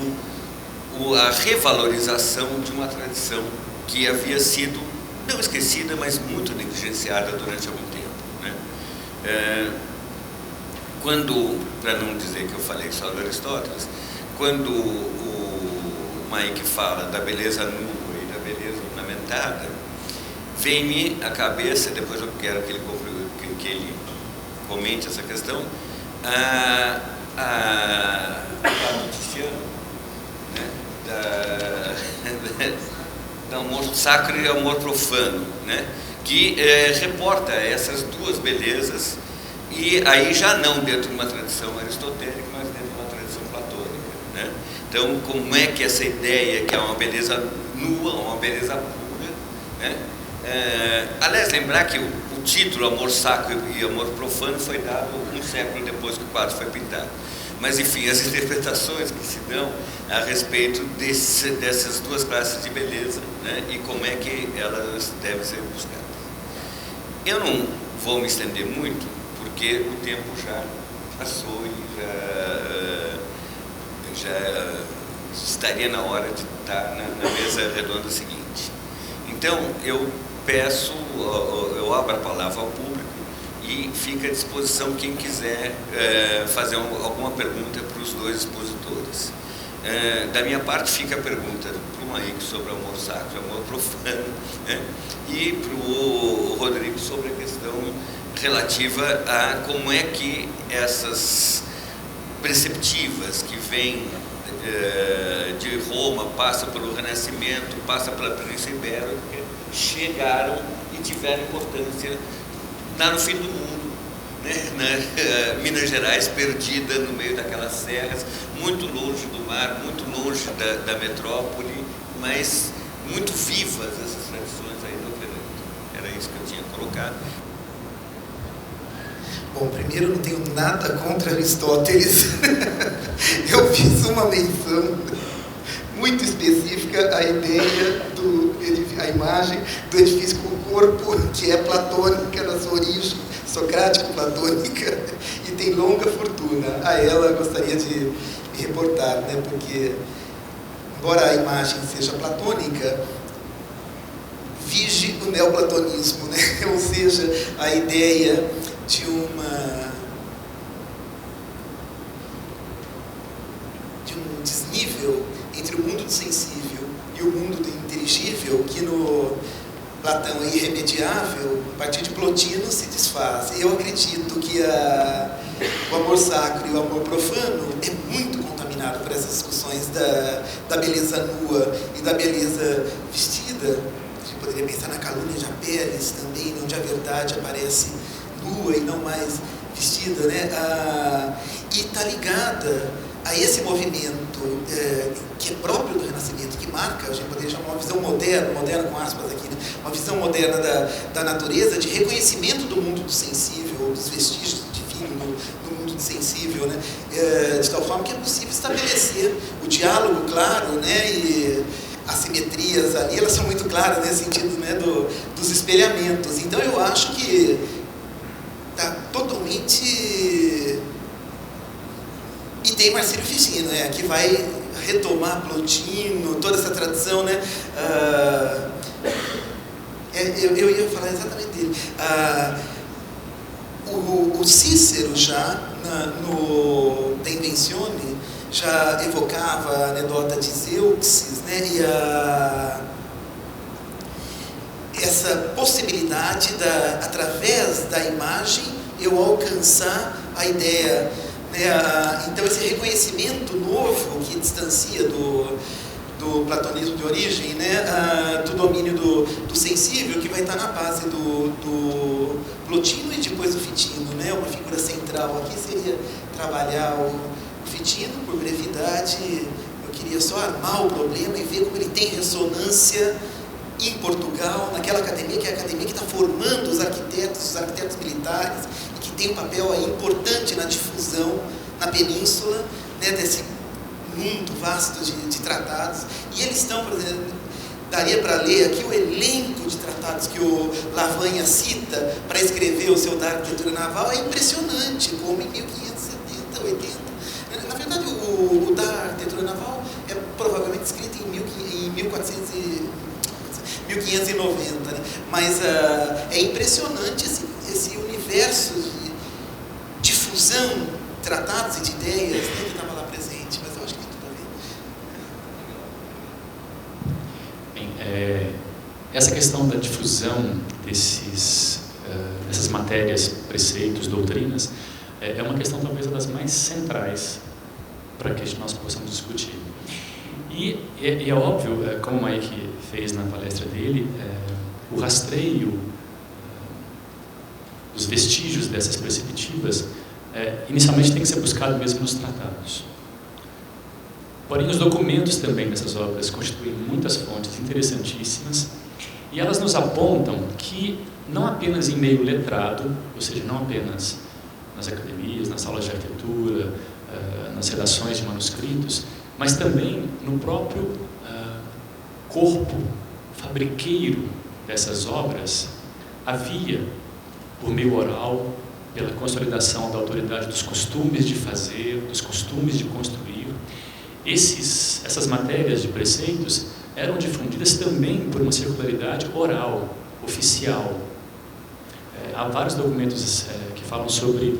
a revalorização de uma tradição que havia sido não esquecida, mas muito negligenciada durante algum tempo, né? Quando, para não dizer que eu falei só do Aristóteles, quando o Mike fala da beleza nua e da beleza ornamentada, vem-me à cabeça, depois eu quero que ele comente essa questão, a Tiziano, né? Da amor sacro e amor profano, né? Que reporta essas duas belezas, e aí já não dentro de uma tradição aristotélica, mas dentro de uma tradição platônica, né? Então, como é que essa ideia, que é uma beleza nua, uma beleza pura, né? Aliás, lembrar que o título Amor Sacro e Amor Profano foi dado um século depois que o quadro foi pintado. Mas, enfim, as interpretações que se dão a respeito dessas duas classes de beleza, né, e como é que elas devem ser buscadas. Eu não vou me estender muito, porque o tempo já passou e já estaria na hora de estar na mesa redonda seguinte. Então, eu abro a palavra ao público e fica à disposição quem quiser fazer alguma pergunta para os dois expositores. Da minha parte fica a pergunta para o Maíque sobre o amor sacro e amor profano, né? E para o Rodrigo sobre a questão relativa a como é que essas perceptivas que vêm de Roma, passa pelo Renascimento, passa pela Península Ibérica, chegaram e tiveram importância lá no fim do mundo, né? Minas Gerais perdida no meio daquelas serras, muito longe do mar, muito longe da metrópole, mas muito vivas essas tradições ainda operando. Era isso que eu tinha colocado. Bom, primeiro, eu não tenho nada contra Aristóteles. Eu fiz uma menção muito específica à ideia a imagem do edifício com o corpo, que é platônica na sua origem, socrático-platônica, e tem longa fortuna. A ela eu gostaria de me reportar, né? Porque, embora a imagem seja platônica, vige o neoplatonismo, né? Ou seja, a ideia de um desnível entre o mundo do sensível e o mundo do inteligível, que no Platão é irremediável, a partir de Plotino se desfaz. Eu acredito que o amor sacro e o amor profano é muito contaminado por essas discussões da beleza nua e da beleza vestida. A gente poderia pensar na calúnia de Apelles também, onde a verdade aparece nua e não mais vestida, né? E está ligada a esse movimento que é próprio do Renascimento, que marca, a gente poderia chamar uma visão moderna com aspas aqui, né? Uma visão moderna da natureza, de reconhecimento do mundo do sensível, dos vestígios divinos no mundo do sensível, né? De tal forma que é possível estabelecer o diálogo claro, né? E as simetrias ali, elas são muito claras nesse sentido, né? Dos espelhamentos. Então eu acho que está totalmente... E tem Marcílio Ficino, né, que vai retomar Plotino, toda essa tradição, né? Eu ia falar exatamente dele. O Cícero já, no De Inventione, já evocava a anedota de Zeuxis, né? E essa possibilidade, através da imagem, eu alcançar a ideia, né? Então, esse reconhecimento novo que distancia do platonismo de origem, né? Do domínio do sensível, que vai estar na base do Plotino e depois do Fitino, né? Uma figura central aqui seria trabalhar o Fitino, por brevidade. Eu queria só armar o problema e ver como ele tem ressonância em Portugal, naquela academia, que é a academia que está formando os arquitetos militares, e que tem um papel aí importante na difusão na península, né, desse mundo vasto de tratados. E eles estão, por exemplo, daria para ler aqui o elenco de tratados que o Lavagna cita para escrever o seu Da Arquitetura Naval. É impressionante como em 1570, 80... Na verdade, o Da Arquitetura Naval é provavelmente escrito em 1590, né? Mas é impressionante esse universo de difusão de tratados e de ideias, né, que estava lá presente, mas eu acho que tem tudo a ver. Bem, essa questão da difusão dessas matérias, preceitos, doutrinas, é uma questão talvez das mais centrais para que nós possamos discutir. E é óbvio, como o Maíque fez na palestra dele, o rastreio dos vestígios dessas perspectivas inicialmente tem que ser buscado mesmo nos tratados. Porém, os documentos também dessas obras constituem muitas fontes interessantíssimas E elas nos apontam que não apenas em meio letrado, ou seja, não apenas nas academias, nas aulas de arquitetura, nas redações de manuscritos, mas também no próprio corpo fabriqueiro dessas obras, havia, por meio oral, pela consolidação da autoridade dos costumes de fazer, dos costumes de construir, essas matérias de preceitos eram difundidas também por uma circularidade oral, oficial. Há vários documentos que falam sobre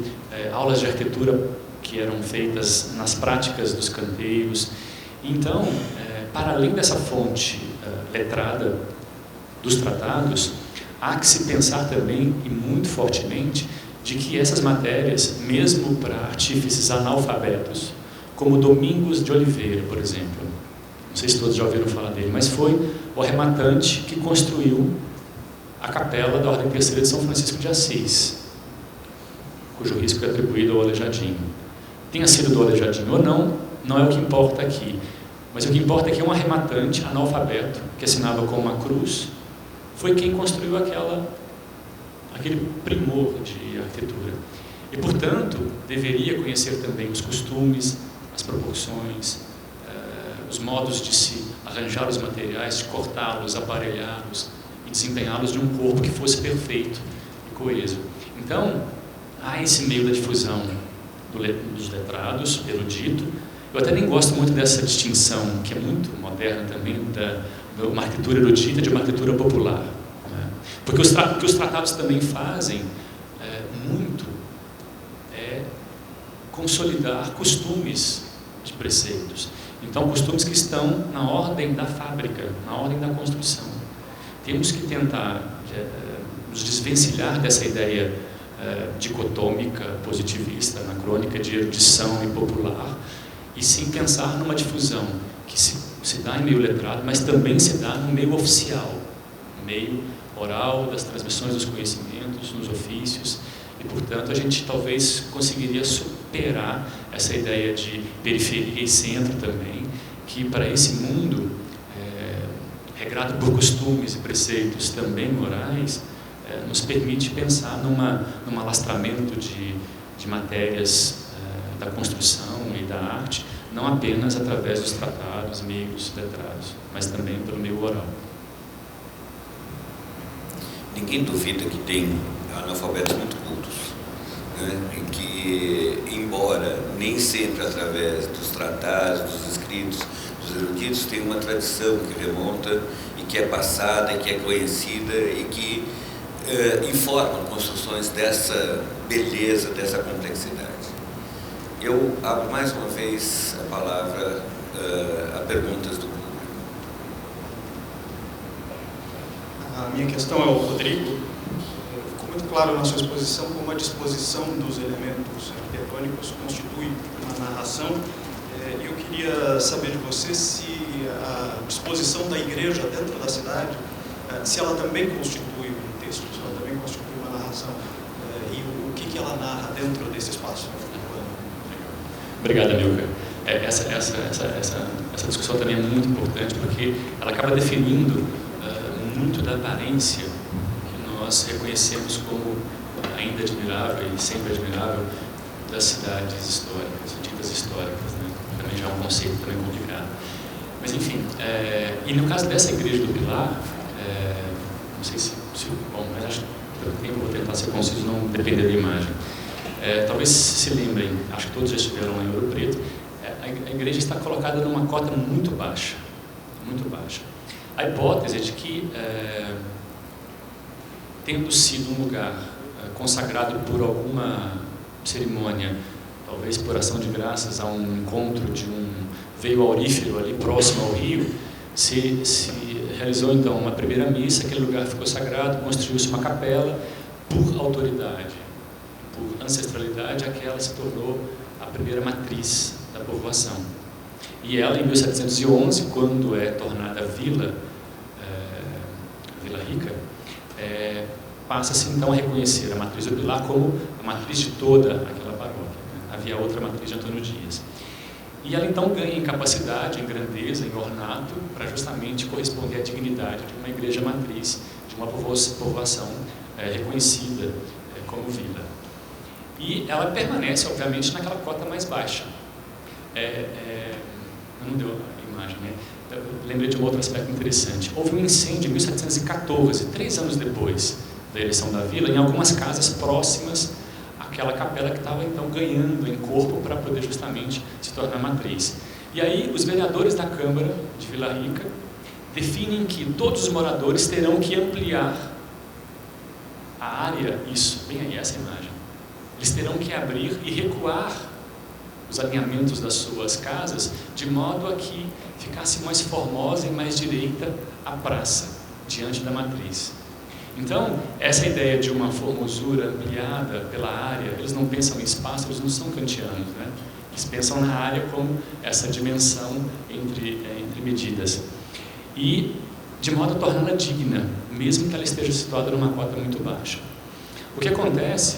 aulas de arquitetura que eram feitas nas práticas dos canteiros. Então, para além dessa fonte letrada dos tratados, há que se pensar também, e muito fortemente, de que essas matérias, mesmo para artífices analfabetos, como Domingos de Oliveira, por exemplo, não sei se todos já ouviram falar dele, mas foi o arrematante que construiu a capela da Ordem Terceira de São Francisco de Assis, cujo risco é atribuído ao Aleijadinho. Tenha sido do Aleijadinho ou não, não é o que importa aqui. Mas o que importa é que um arrematante analfabeto, que assinava com uma cruz, foi quem construiu aquele primor de arquitetura. E, portanto, deveria conhecer também os costumes, as proporções, os modos de se arranjar os materiais, de cortá-los, aparelhá-los e desempenhá-los de um corpo que fosse perfeito e coeso. Então, há esse meio da difusão dos letrados, pelo dito. Eu até nem gosto muito dessa distinção, que é muito moderna também, de uma arquitetura erudita de uma arquitetura popular. Né? Porque o que os tratados também fazem muito é consolidar costumes de preceitos. Então, costumes que estão na ordem da fábrica, na ordem da construção. Temos que tentar nos desvencilhar dessa ideia dicotômica, positivista, anacrônica, de erudição e popular, e sim pensar numa difusão que se dá em meio letrado, mas também se dá no meio oficial, no meio oral, das transmissões dos conhecimentos, nos ofícios, e, portanto, a gente talvez conseguiria superar essa ideia de periferia e centro também, que para esse mundo, regrado por costumes e preceitos também morais, nos permite pensar num alastramento de matérias da construção e da arte, não apenas através dos tratados, meios letrados, mas também pelo meio oral. Ninguém duvida que tem analfabetos muito cultos, né? E que, embora nem sempre através dos tratados, dos escritos, dos eruditos, tem uma tradição que remonta e que é passada, e que é conhecida e que informam construções dessa beleza, dessa complexidade. Eu abro mais uma vez a palavra a perguntas do público. A minha questão é ao Rodrigo. Ficou muito claro na sua exposição como a disposição dos elementos arquitetônicos constitui uma narração. Eu queria saber de você se a disposição da igreja dentro da cidade, se ela também constitui um texto, se ela também constitui uma narração, e o que ela narra dentro desse espaço. Obrigado, Milka. Essa discussão também é muito importante, porque ela acaba definindo muito da aparência que nós reconhecemos como ainda admirável e sempre admirável das cidades históricas, ditas históricas, né? Também já é um conceito também complicado. Mas, enfim, e no caso dessa igreja do Pilar, não sei se bom, mas acho que pelo tempo vou tentar ser conciso, não depender da imagem. Talvez se lembrem, acho que todos já estiveram lá em Ouro Preto, a igreja está colocada numa cota muito baixa, muito baixa. A hipótese é de que, tendo sido um lugar consagrado por alguma cerimônia, talvez por ação de graças a um encontro de um veio aurífero ali próximo ao rio, se realizou então uma primeira missa, aquele lugar ficou sagrado, construiu-se uma capela, por autoridade, por ancestralidade, aquela se tornou a primeira matriz da povoação. E ela, em 1711, quando é tornada Vila Rica, passa-se então a reconhecer a matriz do Pilar como a matriz de toda aquela paróquia. Havia outra matriz de Antônio Dias. E ela então ganha em capacidade, em grandeza, em ornato, para justamente corresponder à dignidade de uma igreja igreja matriz de uma povoação reconhecida como vila. E ela permanece, obviamente, naquela cota mais baixa. Não deu a imagem, né? Eu lembrei de um outro aspecto interessante. Houve um incêndio em 1714, 3 anos depois da ereção da vila, em algumas casas próximas àquela capela que estava então ganhando em corpo para poder justamente se tornar matriz. E aí os vereadores da Câmara de Vila Rica definem que todos os moradores terão que ampliar a área, isso, bem aí, essa imagem. Eles terão que abrir e recuar os alinhamentos das suas casas, de modo a que ficasse mais formosa e mais direita a praça, diante da matriz. Então, essa ideia de uma formosura ampliada pela área, eles não pensam em espaço, eles não são kantianos, né? Eles pensam na área como essa dimensão entre medidas. E de modo a torná-la digna, mesmo que ela esteja situada numa cota muito baixa. O que acontece,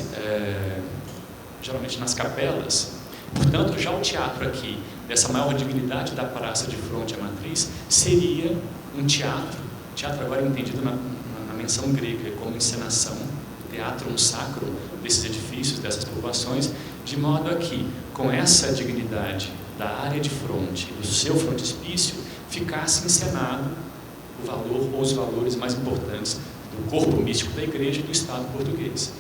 geralmente nas capelas, portanto, já o teatro aqui, dessa maior dignidade da praça de fronte à matriz, seria um teatro agora entendido na menção grega como encenação, teatrum sacrum desses edifícios, dessas povoações, de modo a que, com essa dignidade da área de fronte, do seu frontispício, ficasse encenado o valor ou os valores mais importantes do corpo místico da Igreja e do Estado português.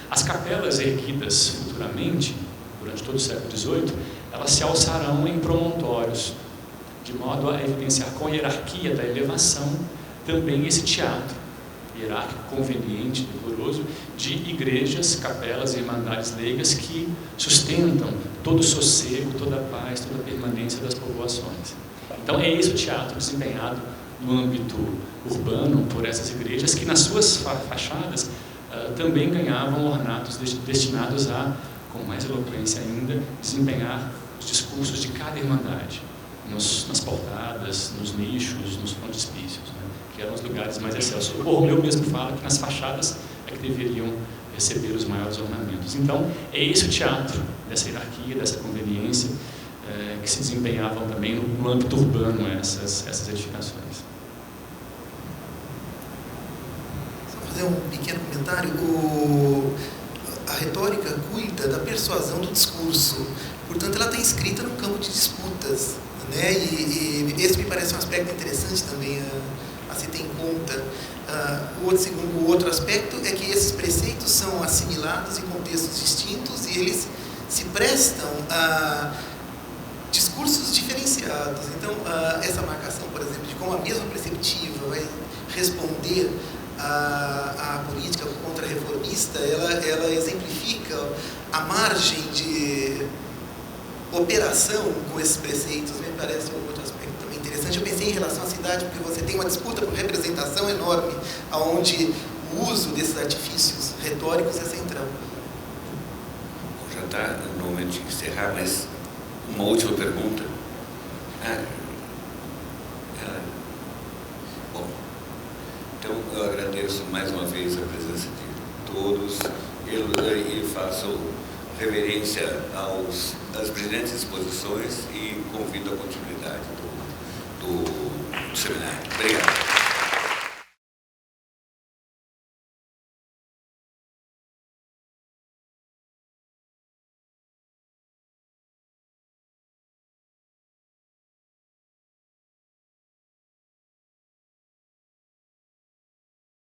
As capelas erguidas futuramente, durante todo o século XVIII, elas se alçarão em promontórios, de modo a evidenciar com a hierarquia da elevação também esse teatro hierárquico, conveniente, vigoroso, de igrejas, capelas e irmandades leigas que sustentam todo o sossego, toda a paz, toda a permanência das povoações. Então é esse o teatro desempenhado no âmbito urbano por essas igrejas que nas suas fachadas também ganhavam ornatos destinados a, com mais eloquência ainda, desempenhar os discursos de cada irmandade, nas portadas, nos nichos, nos frontispícios, né, que eram os lugares mais excelsos. O Borromeu mesmo fala que nas fachadas é que deveriam receber os maiores ornamentos. Então, é esse o teatro dessa hierarquia, dessa conveniência, que se desempenhavam também no âmbito urbano essas edificações. Só fazer um pequeno comentário. A retórica cuida da persuasão do discurso, portanto ela está inscrita no campo de disputas, né? E esse me parece um aspecto interessante também a se ter em conta. O outro aspecto é que esses preceitos são assimilados em contextos distintos e eles se prestam a discursos diferenciados. Então, essa marcação, por exemplo, de como a mesma preceptiva vai responder a política contra-reformista, ela exemplifica a margem de operação com esses preceitos. Me parece um outro aspecto também interessante. Eu pensei em relação à cidade, porque você tem uma disputa por representação enorme, onde o uso desses artifícios retóricos é central. Já está no momento de encerrar, mas uma última pergunta. Bom, então eu agradeço mais uma vez a presença de todos e faço reverência às brilhantes exposições e convido a continuidade do seminário. Obrigado.